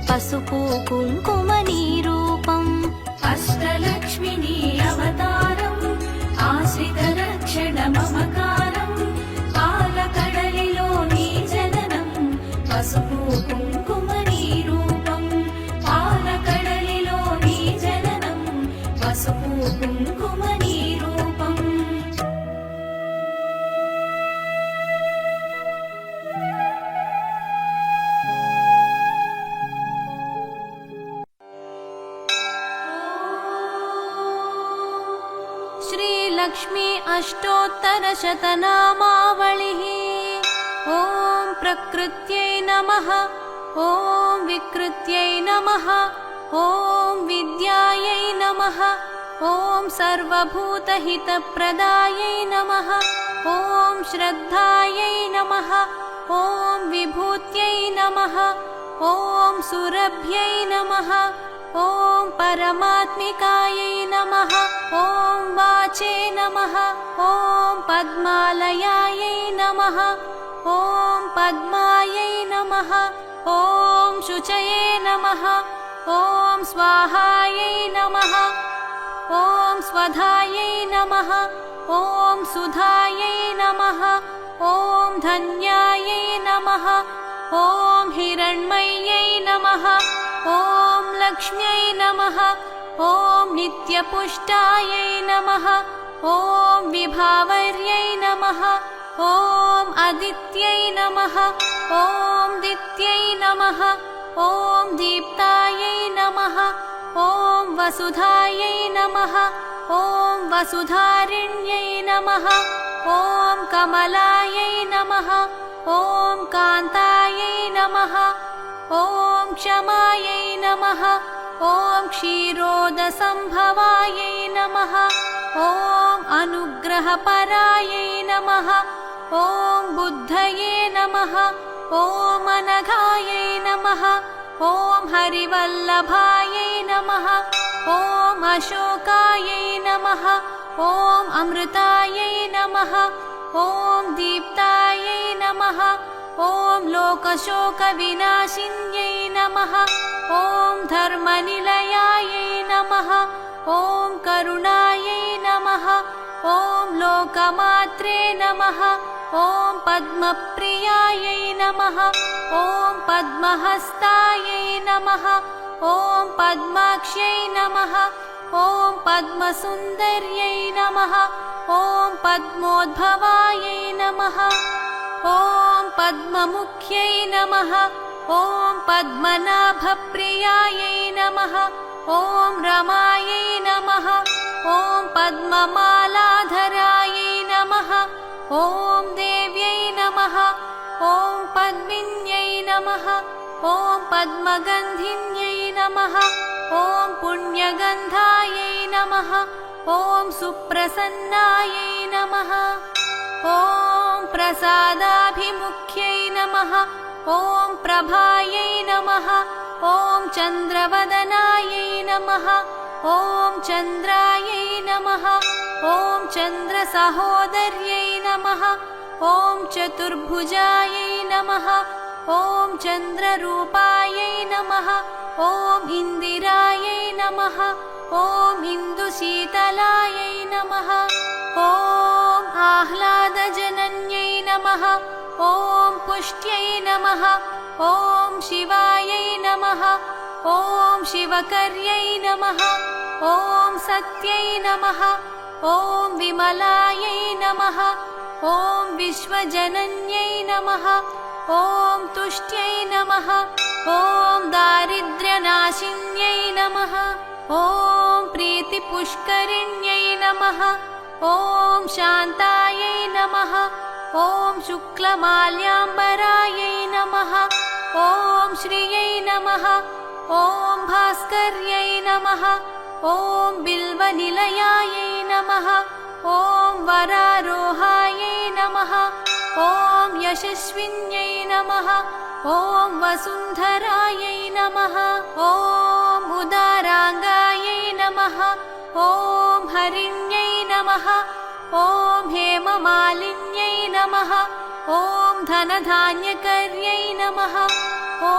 S1: పసుపు కుంకుమ నీ రూపం
S2: అష్టలక్ష్మిని అవతారం ఆశ్రిత రక్షణ మమకారం పాలకడలిలో నీ జననం పసుపు కుంకుమ నీ రూపం పాలకడలిలో నీ జననం పసుపు కుంకుమ నీ రూపం
S1: श्रीलक्ष्मी अष्टोत्तरशतनामावलिः ॐ प्रकृत्यै नमः ॐ विकृत्यै नमः ॐ विद्यायै नमः ॐ सर्वभूतहितप्रदायै नमः ॐ श्रद्धायै नमः ॐ विभूत्यै नमः ॐ सुरभ्यै नमः ॐ परमात्मिकायै नमः ॐ वाचे नमः ॐ पद्मालयायै नमः ॐ पद्मायै नमः ॐ शुचये नमः ॐ स्वाहायै नमः ॐ स्वधायै नमः ॐ सुधायै नमः ॐ धन्यायै नमः ॐ हिरण्मय्यै नमः ॐ लक्ष्म्यै नमः ॐ नित्यपुष्टायै नमः ॐ विभावर्यै नमः ॐ अदित्यै नमः ॐ दित्यै नमः ॐ दीप्तायै नमः ॐ वसुधायै नमः ॐ वसुधारिण्यै नमः ॐ कमलायै नमः ॐ कान्तायै नमः ॐ क्षमायै नमः ॐ क्षीरोदसम्भवायै नमः ॐ अनुग्रहपरायै नमः ॐ बुद्धये नमः ॐ अनघायै नमः ॐ हरिवल्लभायै नमः ॐ अशोकायै नमः ॐ अमृतायै नमः ॐ दीप्तायै नमः ॐ लोकशोकविनाशिन्यै नमः ॐ धर्मनिलयायै नमः ॐ करुणायै नमः ॐ लोकमात्रे नमः ॐ पद्मप्रियायै नमः ॐ पद्महस्तायै नमः ॐ पद्माक्ष्यै नमः ॐ पद्मसुन्दर्यै नमः ॐ पद्मोद्भवायै नमः ॐ पद्ममुख्यै नमः ॐ पद्मनाभप्रियायै नमः ॐ रमायै नमः ॐ पद्ममालाधरायै नमः ॐ देव्यै नमः ॐ पद्मिन्यै नमः ॐ पद्मगन्धिन्यै नमः ॐ पुण्यगन्धायै नमः ॐ सुप्रसन्नायै नमः ॐ प्रसादाभिमुख्यै नमः ॐ प्रभायै नमः ॐ चन्द्रवदनायै नमः ॐ चन्द्रायै नमः ॐ चन्द्रसहोदर्यै नमः ॐ चतुर्भुजायै नमः ॐ चन्द्ररूपायै नमः ॐ इन्दिरायै नमः ॐ इन्दुशीतलायै नमः ॐ आह्लादजनन्यै नमः ॐ पुष्ट्यै नमः ॐ शिवायै नमः ॐ शिवकर्यै नमः ॐ सत्यै नमः ॐ विमलायै नमः ॐ विश्वजनन्यै नमः ॐ तुष्ट्यै नमः ॐ दारिद्र्यनाशिन्यै नमः। ॐ प्रीतिपुष्करिण्यै नमः। ॐ शान्तायै नमः। ॐ शुक्लमाल्याम्बरायै नमः। ॐ श्रियै नमः। ॐ भास्कर्यै नमः। ॐ बिल्वनिलयायै नमः। ॐ वरारोहायै नमः। ॐ यशस्विन्यै नमः। ॐ वसुन्धरायै नमः। ॐ उदाराङ्गायै नमः। ॐ हरिण्यै नमः। ॐ हेममालिन्यै नमः। ॐ धनधान्यकर्यै नमः। ॐ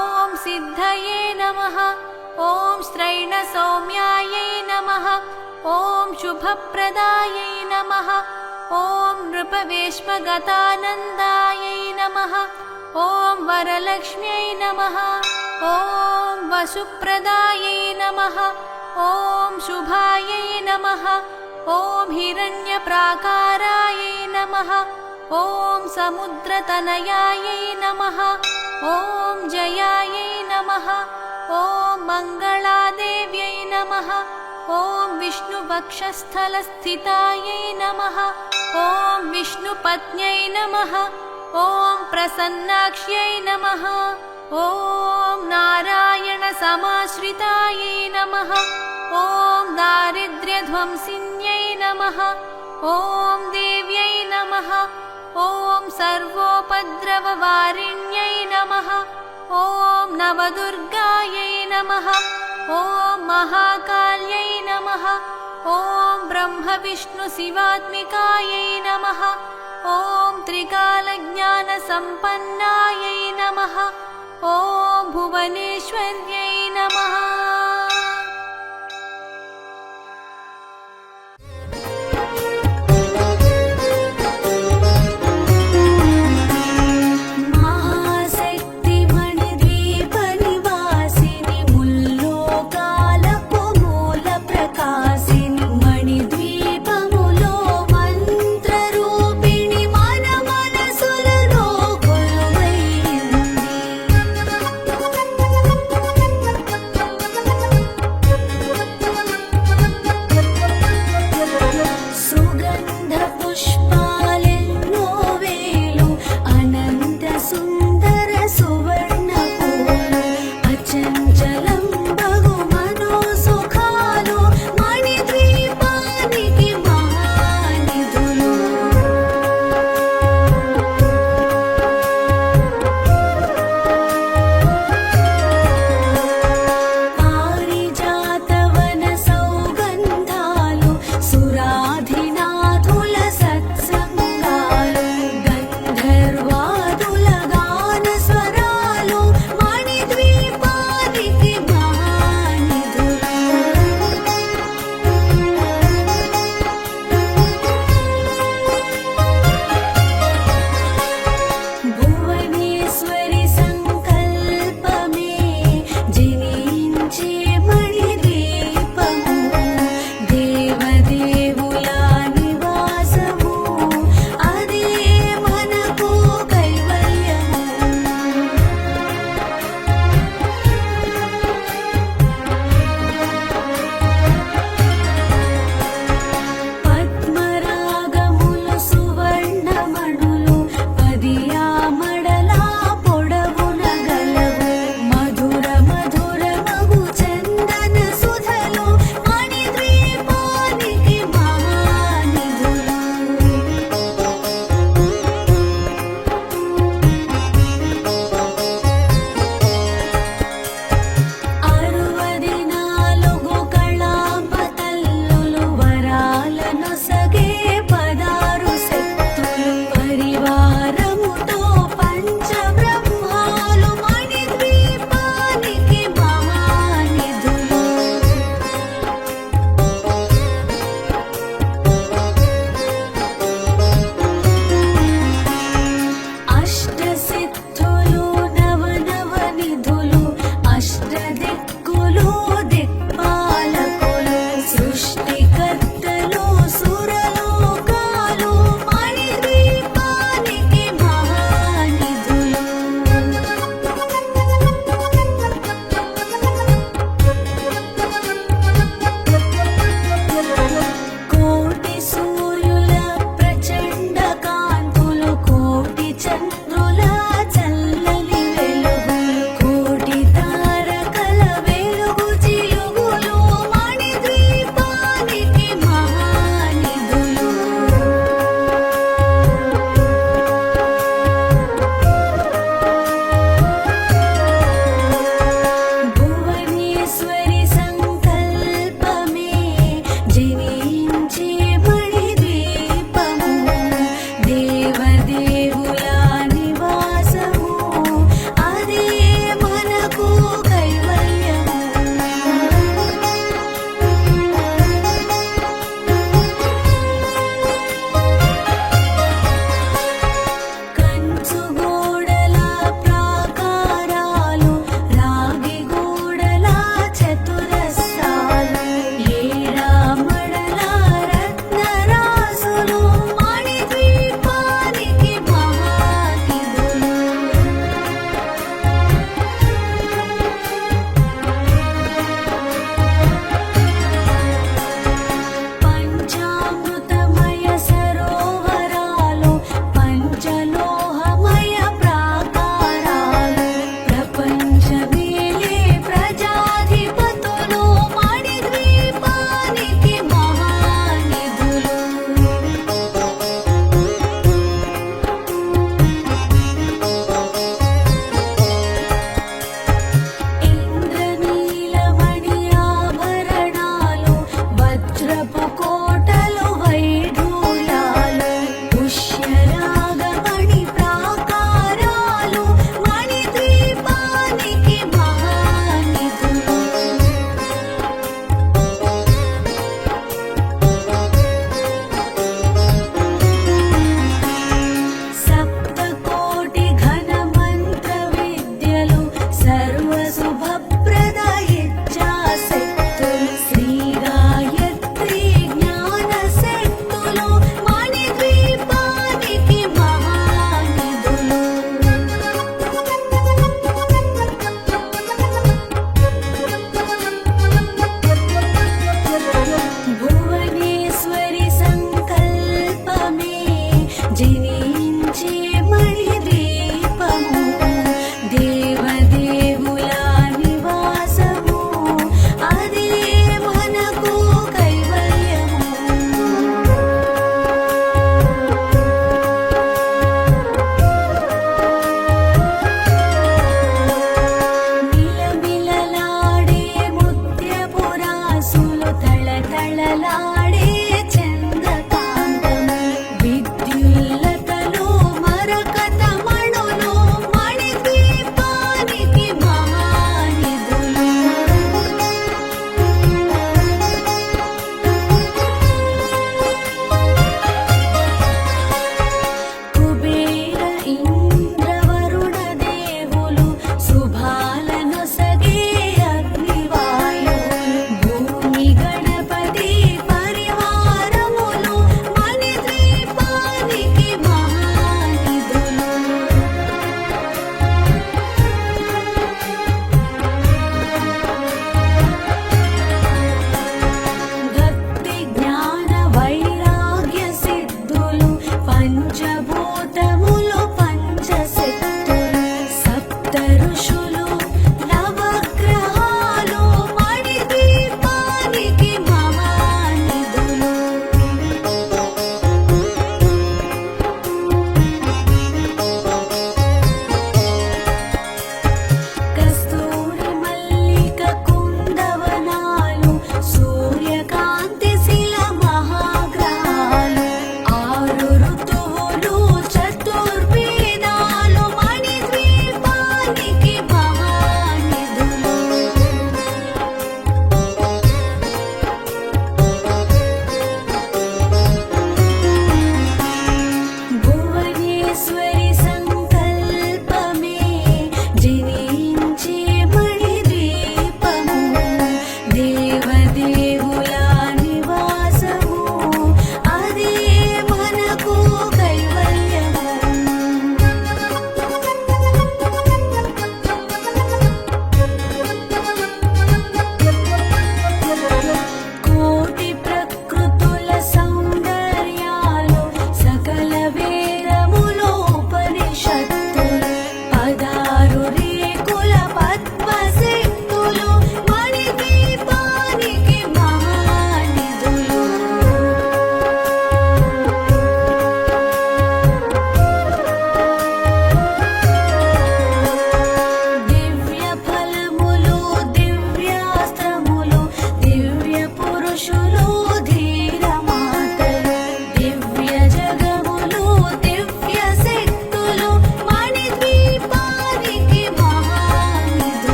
S1: सिद्धये नमः। ॐ स्त्रैणसौम्यायै नमः। ॐ शुभप्रदायै नमः। ॐ नृपवेश्मगतानन्दायै नमः। ॐ वरलक्ष्म्यै नमः। ॐ वसुप्रदायै नमः। ॐ शुभायै नमः। ॐ हिरण्यप्राकारायै नमः। ॐ समुद्रतनयायै नमः। ॐ जयायै नमः। ॐ मङ्गलादेव्यै नमः। ॐ विष्णुवक्षस्थलस्थितायै नमः। ॐ विष्णुपत्न्यै नमः। ॐ प्रसन्नाक्ष्यै नमः। ॐ नारायणसमाश्रितायै नमः। ॐ दारिद्र्यध्वंसिन्यै नमः। ॐ देव्यै नमः। ॐ सर्वोपद्रववारिण्यै नमः। ॐ नवदुर्गायै नमः। ॐ महाकाल्यै नमः। ॐ ब्रह्मविष्णुशिवात्मिकायै नमः। ॐ त्रिकालज्ञानसम्पन्नायै नमः। ॐ भुवनेश्वर्यै नमः।
S2: కళలాడే చంద్రకాంతం విద్యుల్లతలు మరకతమణులు మణిదీపానికి మహానిధులు కుబేర ఇంద్రవరుణ దేవులు శుభాలను సగే అగ్నివాయు భూమి గణపతి పరిపాలించే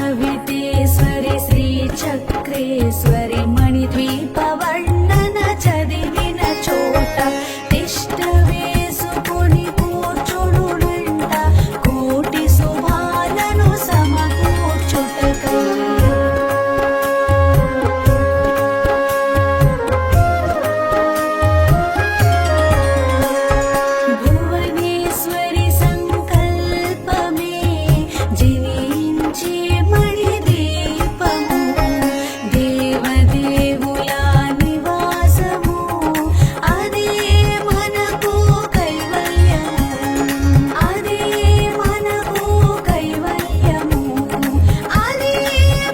S2: సవితేశ్వరి శ్రీ చక్రేశ్వరి మణిద్వీపవర్ణన చదివిన చోట తిష్ట వేసుకొని కూర్చునుడంట కోటి శుభాలను సమకూర్చుటకై. భువనేశ్వరి సంకల్పమే జనించే మణిదీపము దేవదేవుల నివాసము అదే మనకు కైవల్యము అదే మనకు కైవల్యము అదే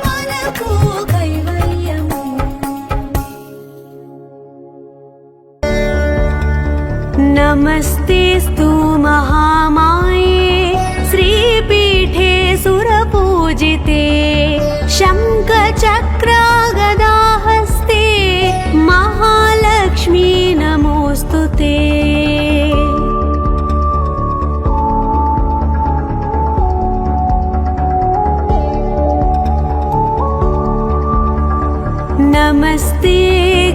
S2: మనకు కైవల్యము. నమస్తేస్తు మహామాయే శ్రీపీఠే సురపూజితే శంఖచక్రగదాహస్తే మహాలక్ష్మీ నమోస్తుతే. నమస్తే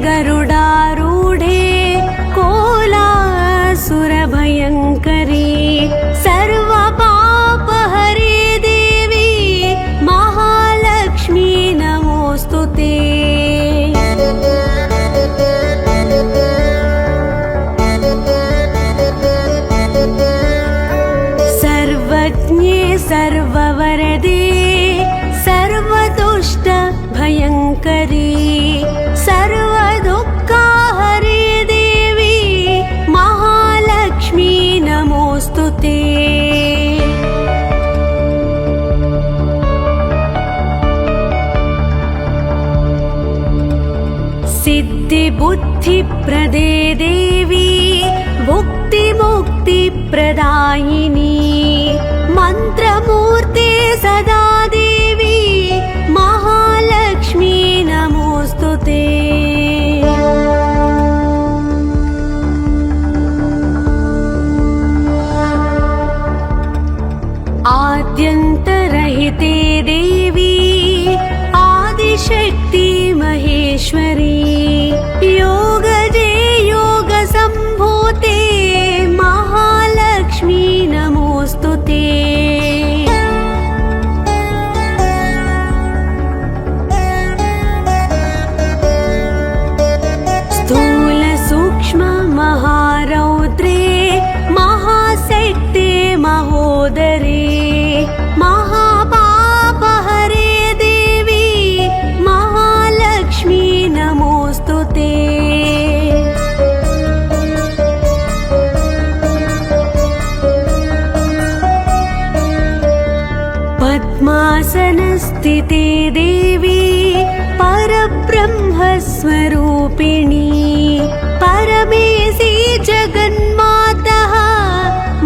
S2: గరుడారూఢే కోలాసురభయంకరీ సర్వపాపహరే దేవి మహాలక్ష్మీ నమోస్తుతే. సర్వజ్ఞే సర్వవరదే సర్వదుష్ట భయంకరీ సర్వదుఃఖహరే దేవి మహాలక్ష్మీ నమోస్తుతే. सिद्धिबुद्धिप्रदे देवी भुक्तिमुक्तिप्रदायिनी मन्त्रमूर्ते सदा देवी महालक्ष्मी नमोस्तुते. आद्यन्तरहिते देवी आदिशक्ति महेश्वरी योगजे योगसम्भूते महालक्ष्मी नमोस्तुते. स्थूल सूक्ष्म महारौद्रे महाशक्ते महोदरे महापापहरे देवी महालक्ष्मी नमोस्तुते. पद्मासनस्थिते देवी परब्रह्मस्वरूपिणी परमेशी जगन्मातः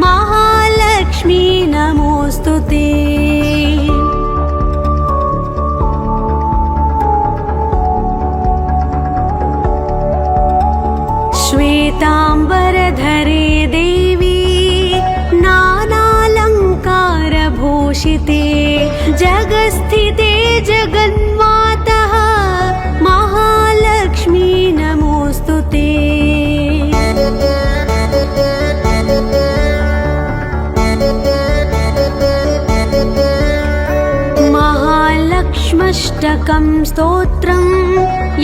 S2: महालक्ष्मी नमोस्तुते. श्वेताम्बरधरे देवी नानालङ्कारभूषिते जगस्थिते जगन्मातः महालक्ष्मी नमोस्तुते. महालक्ष्म्यष्टकं स्तोत्रं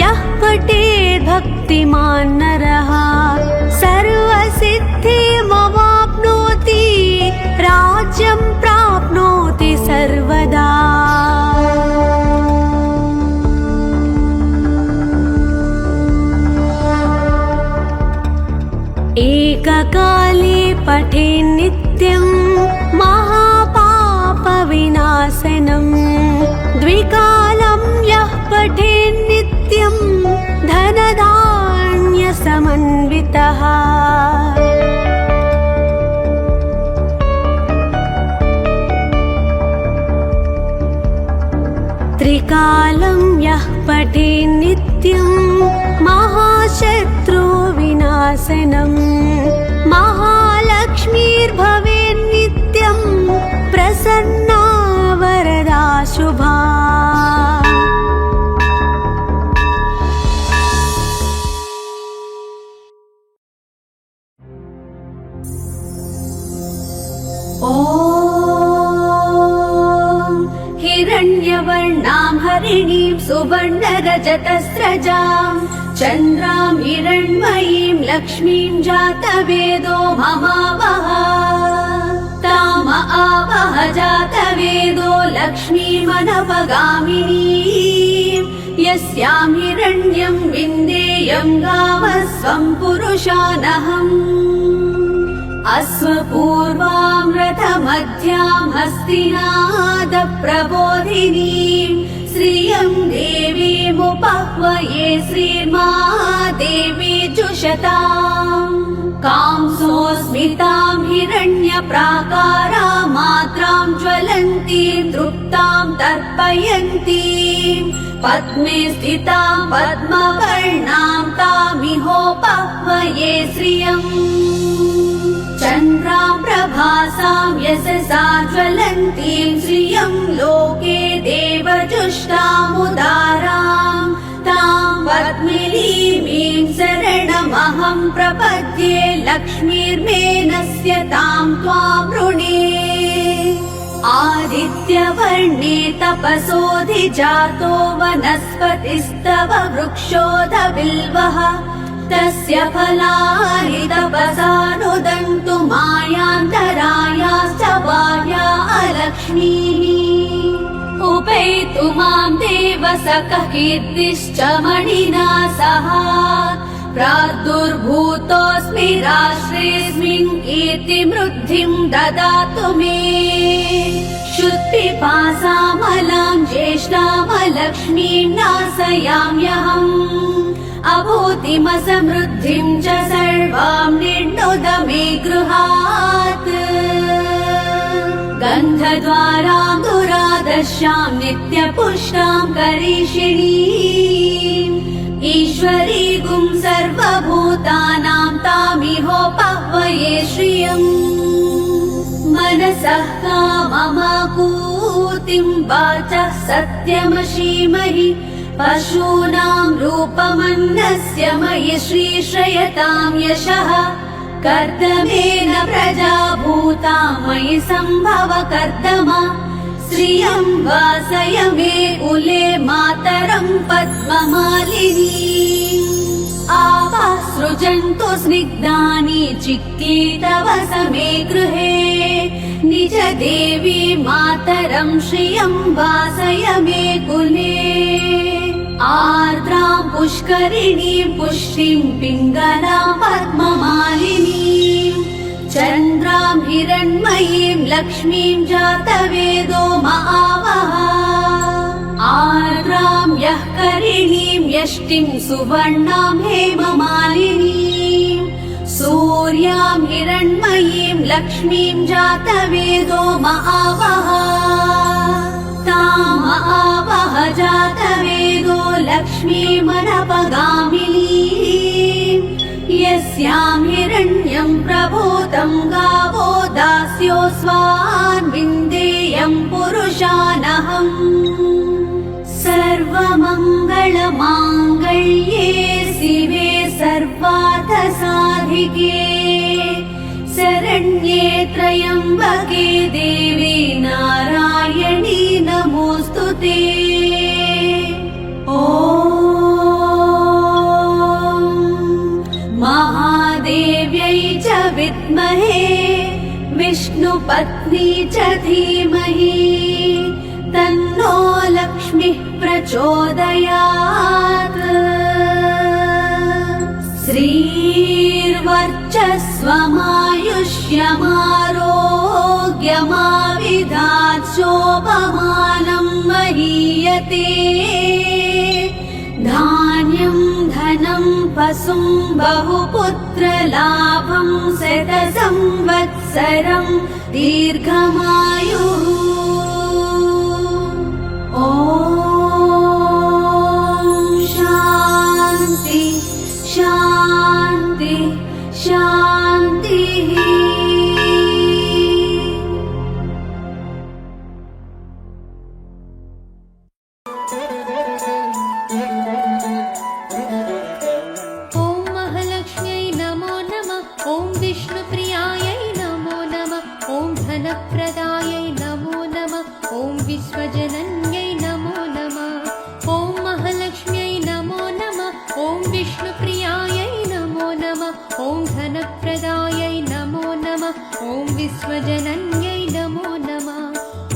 S2: यः पठेत् भक्तिमान् नरः सर्वसिद्धिमवाप्नोति राज्यं प्राप्नोति सर्वदा. एककाले पठेन् नित्यं महापापविनाशनं द्विकालं यः पठेन् नित्यं धनधान्यसमन्वितः. त्रिकालं यः पठेन् नित्यं महाशत्रुविनाशनं महालक्ष्मीर्भवेन् नित्यं प्रसन्ना वरदा शुभा ॐ हिरण्यवर्णां हरिणीं सुवर्णरजतस्रजां चन्द्रां हिरण्मयीं लक्ष्मीं जातवेदो ममावह ताम आवह जातवेदो लक्ष्मीमनपगामिनीं यस्यां हिरण्यं विन्देयं गावस्वं पुरुषानहम् अश्वपूर्वां रथमध्यां हस्तिनादप्रबोधिनीं श्रियं देवीमुपह्वये श्रीर्मा देवी जुषताम् कांसोऽस्मितां हिरण्यप्राकारा मात्रां ज्वलन्तीं तृप्तां तर्पयन्तीं पद्मे स्थितां पद्मवर्णां तामिहोपह्वये श्रियम् चन्द्रां प्रभासां यशसा ज्वलन्तीं श्रियं लोके देवजुष्टामुदारां तां पद्मिनीमीं शरणमहं प्रपद्ये लक्ष्मीर्मेनस्य तां त्वां वृणे आदित्यवर्णे तपसोऽधिजातो वनस्पतिस्तव वृक्षोऽधबिल्वः तस्य फलानि तपसानुदन्तु मायान्तरायाश्च बाह्या अलक्ष्मीः उपेतु मां देवसखः कीर्तिश्च मणिना सह प्रादुर्भूतोऽस्मि राष्ट्रेऽस्मिन् कीर्तिमृद्धिं ददातु मे क्षुत्पिपासामलां ज्येष्ठामलक्ष्मीं नाशयाम्यहम् अभूतिमसमृद्धिं च सर्वां निर्णुद मे गृहात् गन्धद्वारां दुरादर्शां नित्यपुष्टां करीषिणीम् ईश्वरीगुं सर्वभूतानां तामिहोपह्वये श्रियम् मनसः काममाकूतिं वाचः सत्यमशीमहि पशूनां रूपमन्नस्य मयि श्रीश्रयतां यशः कर्दमेन प्रजा भूता मयि सम्भव कर्दमा श्रियं वासय मे कुले मातरं पद्ममालिनी आवाः सृजन्तु स्निग्धानि चिक्की तव समे गृहे निज देवी मातरं श्रियं वासय मे कुले आर्द्रां पुष्करिणीं पुष्टिं पिङ्गलां पद्ममालिनीं चन्द्रां हिरण्मयीं लक्ष्मीं जातवेदो महावः आर्द्रां यः करिणीं यष्टिं सुवर्णां हेममालिनीं सूर्यां हिरण्मयीं लक्ष्मीं जातवेदो महावः ताम आवह जातवेदो लक्ष्मीमनपगामिनीं यस्यां हिरण्यं प्रभूतं गावो दास्योऽस्वान् विन्देयं पुरुषानहम् सर्वमङ्गलमाङ्गल्ये शिवे सर्वार्थसाधिके शरण्ये त्र्यम्बके देवी नारायणी नमोऽस्तुते ॐ महादेव्यै च विद्महे विष्णुपत्नी च धीमहि तन्नो लक्ष्मीः प्रचोदयात् श्रीर्वर्चस्वमायुष्यमारोग्यमाविधात् शोभमानं महीयते धान्यं धनं पशुं बहुपुत्रलाभं शतसंवत्सरं दीर्घमायुः ॐ शान्ति शान्ति शान्तिः
S1: विश्वजनन्यै नमो नमः।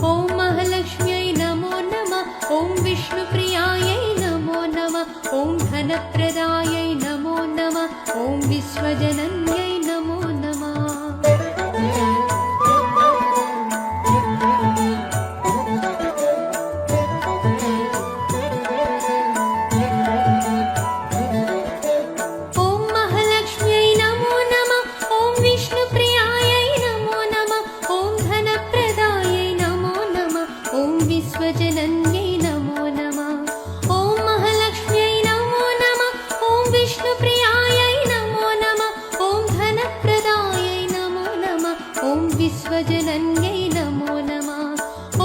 S1: ॐ महालक्ष्म्यै नमो नमः। ॐ विष्णुप्रियायै नमो नमः। ॐ धनप्रदायै नमो नमः। ॐ विश्वजनन्यै नमो नमः। विश्वजनन्यै नमो नमः। ॐ महालक्ष्म्यै नमो नमः। ॐ विष्णुप्रियायै नमो नमः। ॐ धनप्रदायै नमो नमः। ॐ विश्वजनन्यै नमो नमः।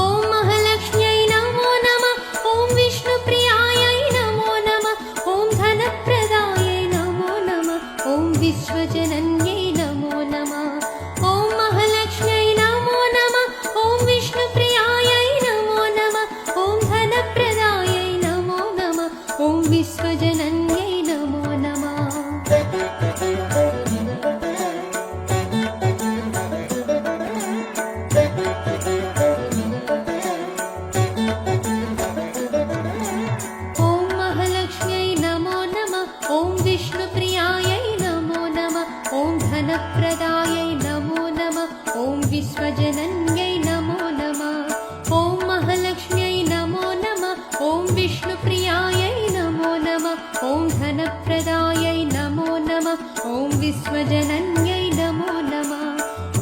S1: ॐ महालक्ष्म्यै नमो नमः। ॐ विष्णुप्रियायै नमो नमः। ॐ धनप्रदायै नमो नमः। ॐ विश्वजनन्यै नमो नमः। ॐ महालक्ष्म्यै नमो नमः। ॐ विष्णुप्रियायै नमो नमः। ॐ धनप्रदायै नमो नमः। ॐ विश्वजनन्यै नमो नमः। ॐ महालक्ष्म्यै नमो नमः। ॐ विष्णुप्रियायै नमो नमः। ॐ धनप्रदायै नमो नमः। ॐ विश्वजनन्यै नमो नमः। ॐ महालक्ष्म्यै नमो नमः। ॐ विष्णुप्रियायै नमो नमः। ॐ धनप्रदायै नमो नमः। ॐ विश्वजनन्यै नमो नमः।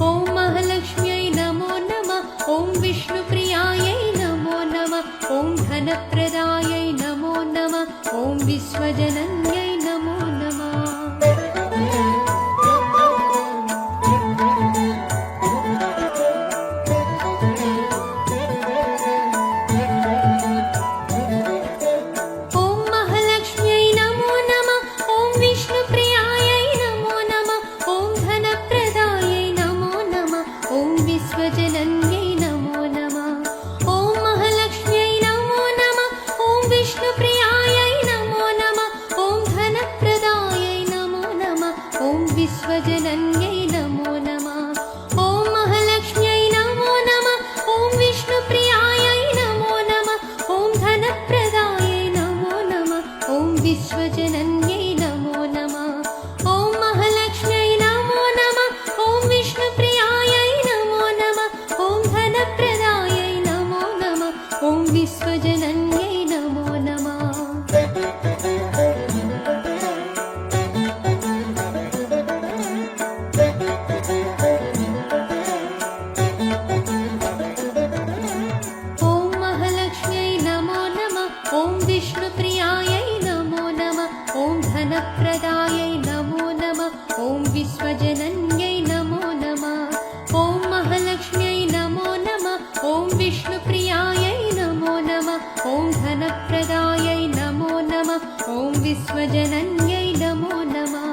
S1: ॐ महालक्ष्म्यै नमो नमः। ॐ विष्णुप्रियायै नमो नमः। ॐ धनप्रदायै नमो नमः। ॐ विश्वजनन्यै नमो नमः। विश्वजनन्यै नमो नमः। ॐ महालक्ष्म्यै नमो नमः। ॐ विष्णुप्रियायै नमो नमः। ॐ धनप्रदायै नमो नमः। ॐ विश्वजनन्यै नमो नमः। ॐ महालक्ष्म्यै नमो नमः। ॐ विष्णुप्रियायै नमो नमः। ॐ धनप्रदायै नमो नमः। ॐ विश्वजनन्यै नमो नमः। ॐ महालक्ष्म्यै नमो नमः। ॐ विष्णुप्रियायै नमो नमः। ॐ धनप्रदायै नमो नमः। ॐ विश्वजनन्यै नमो नमः। ॐ महालक्ष्म्यै नमो नमः। ॐ विष्णुप्रियायै नमो नमः। ॐ धनप्रदायै नमो नमः। ॐ विश्वजनन्यै नमो नमः। ॐ महालक्ष्म्यै नमो नमः। ॐ विष्णुप्रियायै नमो नमः। ॐ धनप्रदायै नमो नमः। ॐ विश्वजनन्यै नमो नमः।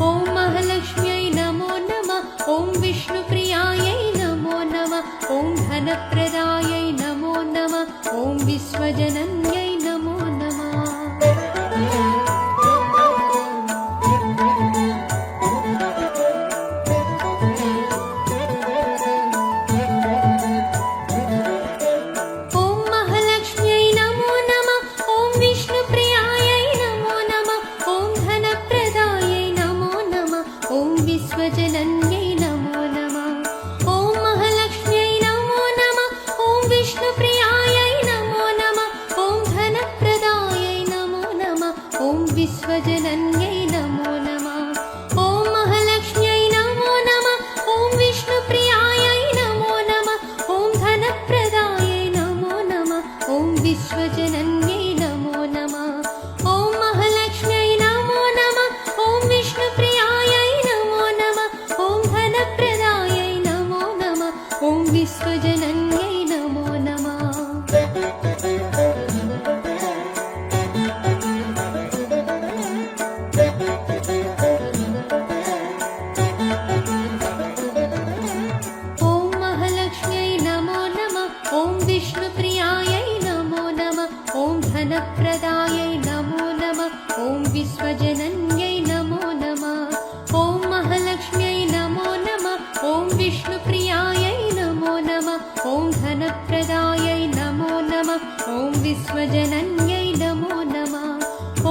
S1: ॐ महालक्ष्म्यै नमो नमः। ॐ विष्णुप्रियायै नमो नमः। ॐ धनप्रदायै नमो नमः। ॐ विश्वजनन्यै नमो नमः। विश्वजनन्यै नमो नमः। ॐ महालक्ष्म्यै नमो नमः। ॐ विष्णुप्रियायै नमो नमः। ॐ धनप्रदायै नमो नमः। ॐ विश्वजनन्यै नमो नमः। ॐ महालक्ष्म्यै नमो नमः। ॐ विष्णुप्रियायै नमो नमः। ॐ धनप्रदायै नमो नमः। ॐ विश्वजनन्यै नमो नमः। ॐ महालक्ष्म्यै नमो नमः। ॐ विष्णुप्रियायै नमो नमः। ॐ धनप्रदायै नमो नमः। ॐ विश्वजनन्यै नमो नमः। ॐ महालक्ष्म्यै नमो नमः। ॐ विष्णुप्रियायै नमो नमः। ॐ धनप्रदायै नमो नमः। ॐ विश्वजनन्यै नमो नमः। ॐ महालक्ष्म्यै नमो नमः। ॐ विष्णुप्रिया विश्वजनन्यै नमो नमः।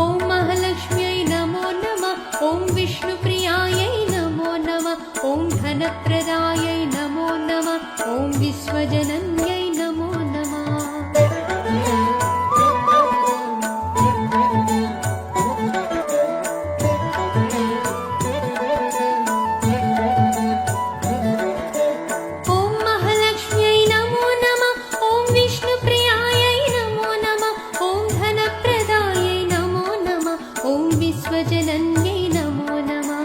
S1: ॐ महालक्ष्म्यै नमो नमः। ॐ विष्णुप्रियायै नमो नमः। ॐ धनप्रदायै नमो नमः। ॐ विश्वजनन्यै नमो नमः। विश्वजनन्यै नमो नमः।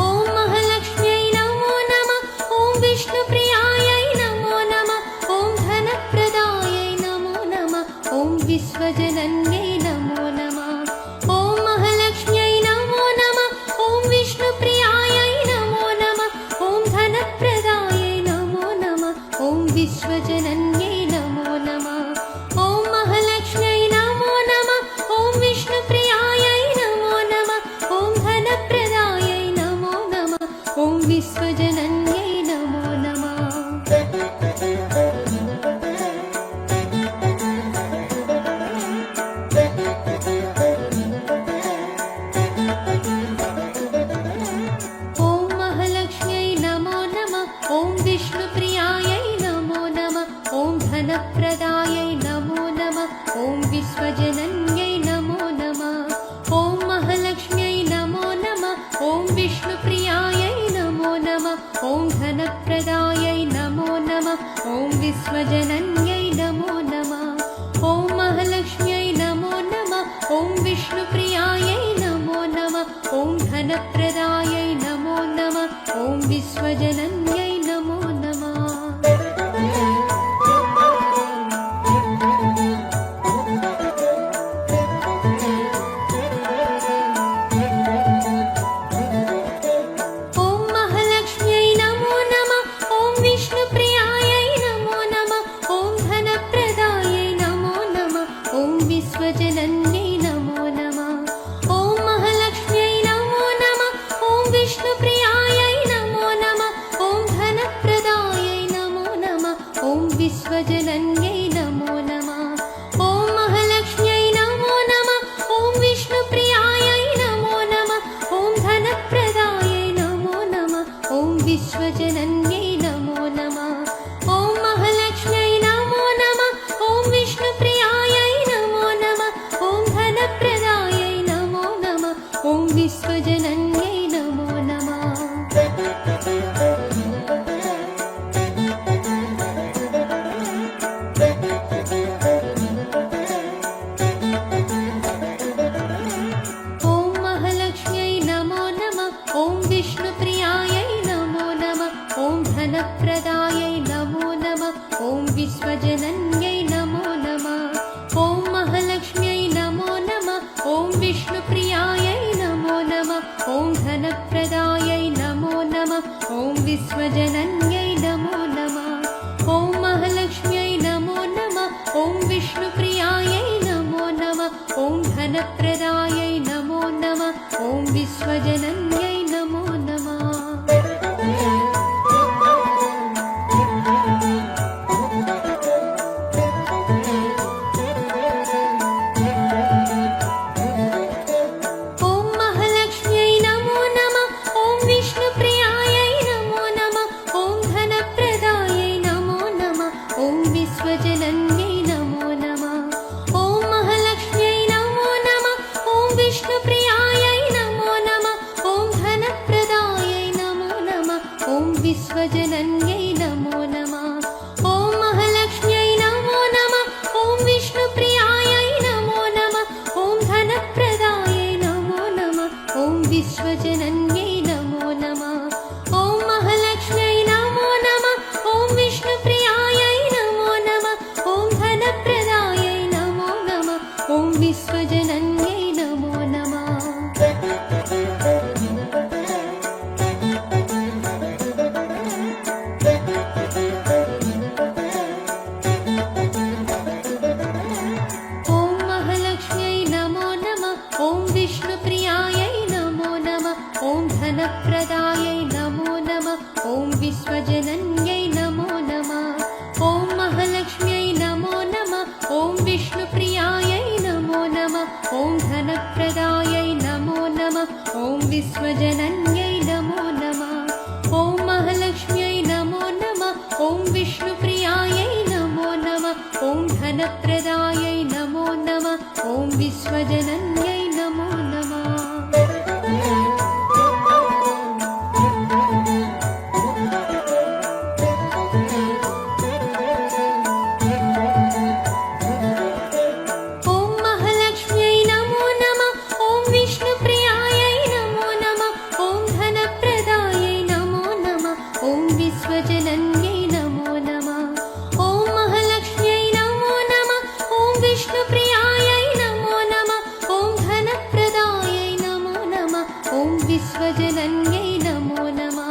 S1: ॐ महालक्ष्म्यै नमो नमः। ॐ विष्णुप्रियायै नमो नमः। ॐ धनप्रदायै नमो नमः। ॐ विश्वजनन्यै नमो नमः। ॐ महालक्ष्म्यै नमो नमः। ॐ विष्णुप्रियायै नमो नमः। ॐ धनप्रदायै नमो नमः। ॐ विश्वजनन्यै नमो नमः। ॐ महालक्ष्म्यै नमो नमः। ॐ विष्णुप्रियायै नमो नमः। ॐ धनप्रदायै नमो नमः। ॐ विश्वजनन्यै नमो नमः। ॐ महालक्ष्म्यै नमो नमः। ॐ विष्णुप्रियायै नमो नमः। ॐ धनप्रदायै नमो नमः। ॐ विश्वजनन्यै नमो नमः। ॐ महालक्ष्म्यै नमो नमः। ॐ विष्णुप्रियायै नमो नमः। ॐ धनप्रदायै नमो नमः। ॐ विश्वजनन्यै नमो नमः। ॐ महालक्ष्म्यै नमो नमः। ॐ विष्णुप्रियायै नमो नमः। ॐ धनप्रदायै नमो नमः। ॐ विश्वजनन्यै नमो नमः। विश्वजनन्यै नमो नमः। ॐ महालक्ष्म्यै नमो नमः। ॐ विष्णुप्रियायै नमो नमः। ॐ धनप्रदायै नमो नमः। ॐ विश्वजनन्यै नमो नमः। ॐ महालक्ष्म्यै नमो नमः। ॐ विष्णुप्रियायै नमो नमः। ॐ धनप्रदायै नमो नमः। ॐ विश्वजनन्यै नमो नमः। ॐ महालक्ष्म्यै नमो नमः। ॐ विष्णुप्रियायै नमो नमः। ॐ धनप्रदायै नमो नमः। ॐ विश्वजनन्यै नमो नमः। ॐ महालक्ष्म्यै नमो नमः। ॐ विष्णुप्रियायै नमो नमः। ॐ धनप्रदायै नमो नमः। ॐ विश्वजनन्यै नमो नमः। ॐ महालक्ष्म्यै नमो नमः। ॐ विष्णुप्रियायै नमो नमः। ॐ धनप्रदायै नमो नमः। ॐ विश्वजनन्यै नमो नमः। ॐ महालक्ष्म्यै नमो नमः। ॐ विष्णुप्रियायै नमो नमः। ॐ धनप्रदायै नमो नमः। ॐ विश्वजनन्यै नमो नमः। विश्वजनन्यै नमो नमः। ॐ महालक्ष्म्यै नमो नमः। ॐ विष्णुप्रियायै नमो नमः। ॐ धनप्रदायै नमो नमः। ॐ विश्वजनन्यै नमो नमः। ॐ महालक्ष्म्यै नमो नमः। ॐ विष्णुप्रियायै नमो नमः। ॐ धनप्रदायै नमो नमः। ॐ विश्वजनन्यै नमो नमः। ॐ महालक्ष्म्यै नमो नमः। ॐ विष्णुप्रियायै नमो नमः। ॐ धनप्रदायै नमो नमः। ॐ विश्वजनन्यै नमो नमः। ॐ महालक्ष्म्यै नमो नमः। ॐ विष्णुप्रियायै नमो नमः। ॐ धनप्रदायै नमो नमः। ॐ विश्वजनन्यै नमो नमः। ॐ महालक्ष्म्यै नमो नमः। ॐ विष्णुप्रियायै ॐ विश्वजनन्यै नमो नमः ॐ महालक्ष्म्यै नमो नमः ॐ विष्णुप्रियायै नमो नमः ॐ धनप्रदायै नमो नमः ॐ विश्वजनन्यै नमो नमः विश्वजनन्यै नमो नमः ॐ महालक्ष्म्यै नमो नमः ॐ विष्णुप्रियायै नमो नमः ॐ धनप्रदायै नमो नमः ॐ विश्वजनन्यै नमो नमः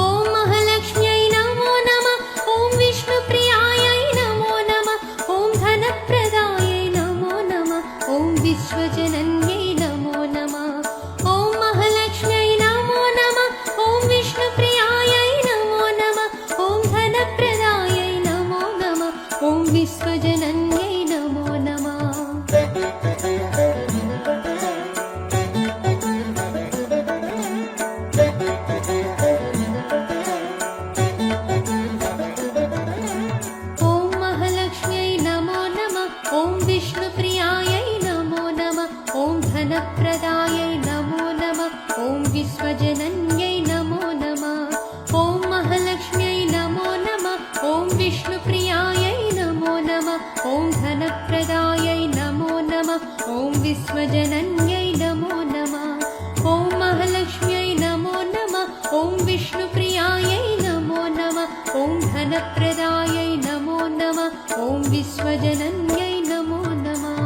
S1: ॐ महालक्ष्म्यै नमो नमः ॐ विष्णुप्रियायै नमो नमः ॐ धनप्रदायै नमो नमः ॐ विश्वजनन्यै नमो नमः ॐ महालक्ष्म्यै नमो नमः ॐ विष्णुप्रियायै ॐ विश्वजनन्यै नमो नमः ॐ महालक्ष्म्यै नमो नमः ॐ विष्णुप्रियायै नमो नमः ॐ धनप्रदायै नमो नमः ॐ विश्वजनन्यै नमो नमः ॐ महालक्ष्म्यै नमो नमः ॐ विष्णुप्रियायै नमो नमः ॐ धनप्रदायै नमो नमः ॐ विश्वजनन्यै नमो नमः ॐ महालक्ष्म्यै नमो नमः ॐ विष्णुप्रियायै नमो नमः ॐ धनप्रदायै नमो नमः ॐ विश्वजनन्यै नमो नमः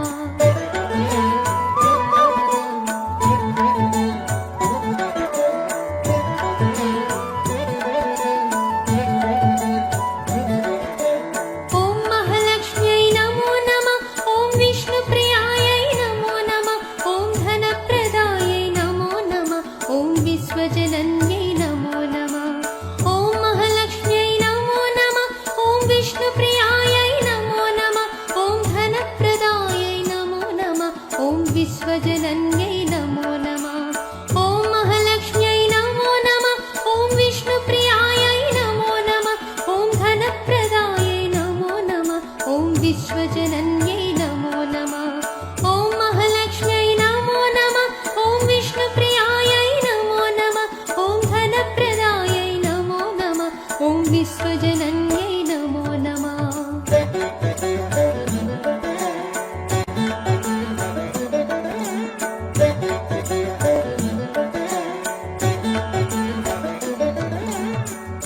S1: विश्वजनन्यै नमो नमः ॐ महालक्ष्म्यै नमो नमः ॐ विष्णुप्रियायै नमो नमः ॐ धनप्रदायै नमो नमः ॐ विश्वजनन्यै नमो नमः ॐ महालक्ष्म्यै नमो नमः ॐ विष्णुप्रियायै नमो नमः ॐ धनप्रदायै नमो नमः ॐ विश्वजनन्यै नमो नमः ॐ महालक्ष्म्यै नमो नमः ॐ विष्णुप्रियायै नमो नमः ॐ धनप्रदायै नमो नमः ॐ विश्वजनन्यै नमो नमः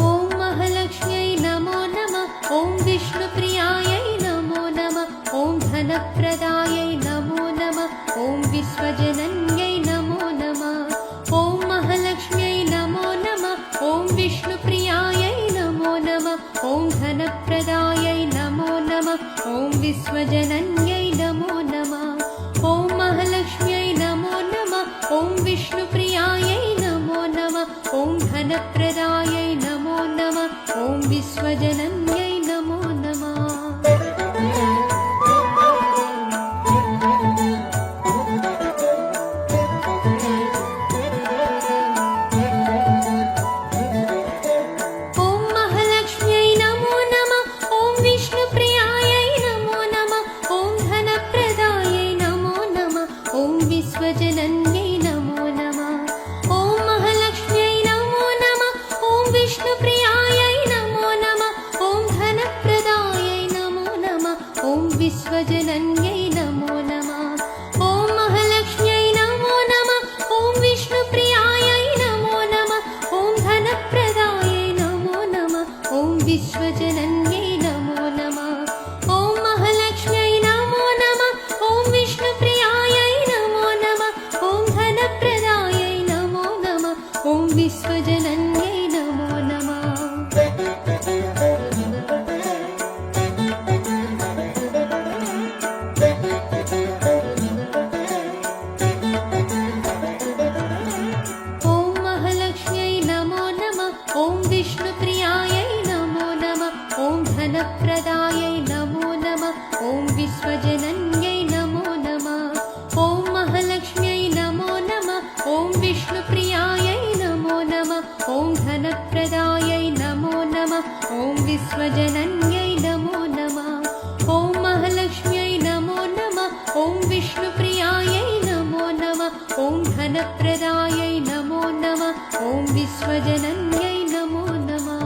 S1: ॐ महालक्ष्म्यै नमो नमः ॐ विष्णुप्रियायै नमो नमः ॐ धनप्रदायै नमो नमः ॐ विश्वजनन्यै नमो नमः ॐ महालक्ष्म्यै नमो नमः ॐ विष्णुप्रियायै नमो नमः ॐ धनप्रदायै नमो नमः ॐ विश्वजनन्यै नमो नमः ॐ महालक्ष्म्यै नमो नमः ॐ विष्णुप्रियायै नमो नमः ॐ धनप्रदायै नमो नमः ॐ विश्वजनन्यै नमो नमः विश्वजनन्यै नमो नमः ॐ महालक्ष्म्यै नमो नमः ॐ विष्णुप्रियायै नमो नमः ॐ धनप्रदायै नमो नमः ॐ विश्वजनन्यै नमो नमः ॐ विश्वजनन्यै नमो नमः। ॐ महालक्ष्म्यै नमो नमः। ॐ विष्णुप्रियायै नमो नमः। ॐ धनप्रदायै नमो नमः। ॐ विश्वजनन्यै नमो नमः।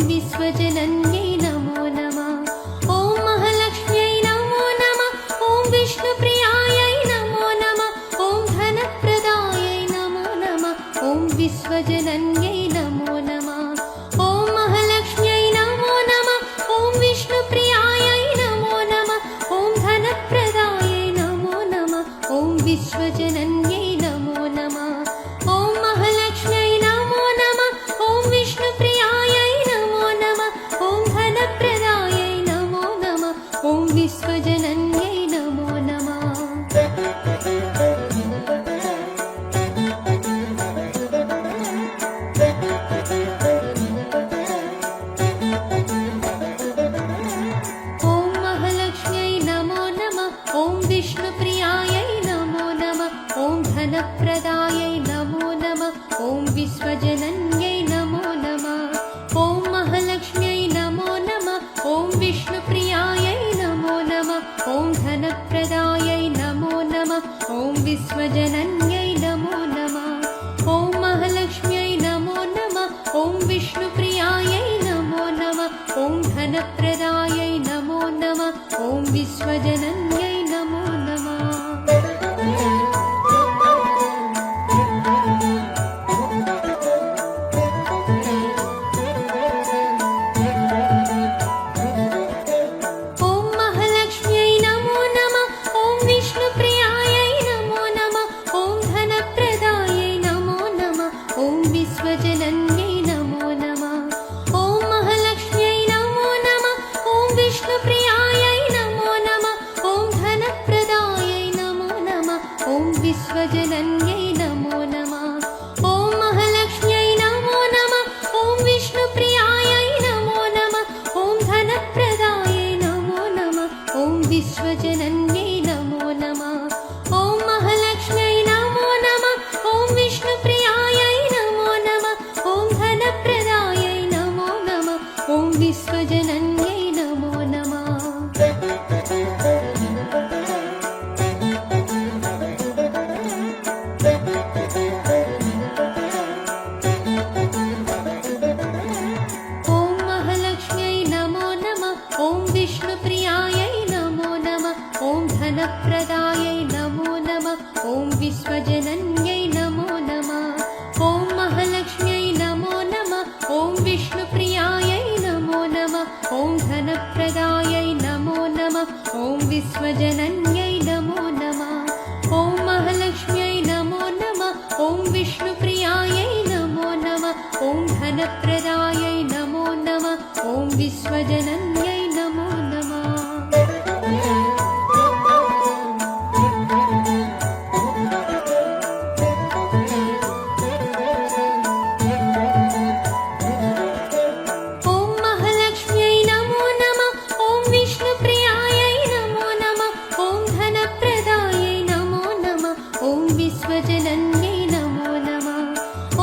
S1: विश्वजनन्यै नमो नमः। ॐ महालक्ष्म्यै नमो नमः। ॐ विष्णुप्रियायै नमो नमः। ॐ धनप्रदायै नमो नमः। ॐ विश्वजनन्यै नमो नमः। ॐ महालक्ष्म्यै नमो नमः। ॐ विष्णुप्रियायै नमो नमः। ॐ धनप्रदायै नमो नमः। ॐ विश्वजनन्यै नमो नमः। ॐ महालक्ष्म्यै नमो नमः। ॐ विष्णुप्रियायै नमो नमः। ॐ धनप्रदायै नमो नमः। ॐ विश्वजनन्यै नमो नमः। ॐ महालक्ष्म्यै नमो नमः। ॐ विष्णुप्रियायै नमो नमः। ॐ धनप्रदायै नमो नमः। ॐ विश्वजनन्यै नमो नमः। ॐ महालक्ष्म्यै नमो नमः। ॐ विष्णुप्रियायै नमो नमः। ॐ धनप्रदायै नमो नमः। ॐ विश्वजनन्यै नमो नमः। ॐ महालक्ष्म्यै नमो नमः। ॐ विष्णुप्रियायै नमो नमः। ॐ धनप्रदायै नमो नमः। ॐ विश्वजनन्यै नमो नमः। विश्वजनन्यै नमो नमः। ॐ महालक्ष्म्यै नमो नमः। ॐ विष्णुप्रियायै नमो नमः। ॐ धनप्रदायै नमो नमः। ॐ विश्वजनन्यै नमो नमः। ॐ महालक्ष्म्यै नमो नमः। ॐ विष्णुप्रियायै नमो नमः। ॐ धनप्रदायै नमो नमः। ॐ विश्वजनन्यै नमो नमः। ॐ महालक्ष्म्यै नमो नमः। ॐ विष्णुप्रियायै नमो नमः। ॐ धनप्रदायै नमो नमः। ॐ विश्वजनन्यै नमो नमः। ॐ महालक्ष्म्यै नमो नमः। ॐ विष्णुप्रियायै नमो नमः। ॐ धनप्रदायै नमो नमः। ॐ विश्वजनन्यै नमो नमः। ॐ महालक्ष्म्यै नमो नमः। ॐ विष्णुप्रियायै नमो नमः। ॐ धनप्रदायै नमो नमः। ॐ विश्वजनन्यै नमो नमः। ॐ महालक्ष्म्यै नमो नमः। ॐ विष्णुप्रियायै नमो नमः। ॐ धनप्रदायै नमो नमः। ॐ विश्वजनन्यै नमो नमः। विश्वजनन्यै नमो नमः।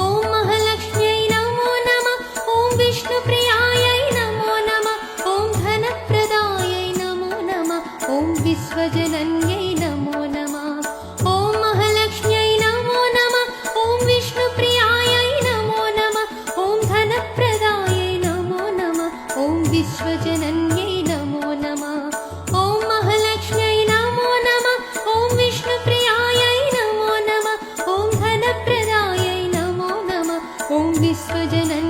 S1: ॐ महालक्ष्म्यै नमो नमः। ॐ विष्णुप्रियायै नमो नमः। ॐ धनप्रदायै नमो नमः। ॐ विश्वजनन्यै नमो नमः। ॐ महालक्ष्म्यै नमो नमः। ॐ विष्णुप्रियायै नमो नमः। ॐ धनप्रदायै नमो नमः। ॐ विश्वजनन्यै नमो नमः। ॐ महालक्ष्म्यै नमो नमः। ॐ विष्णुप्रियायै नमो नमः। ॐ धनप्रदायै नमो नमः। ॐ विश्वजनन्यै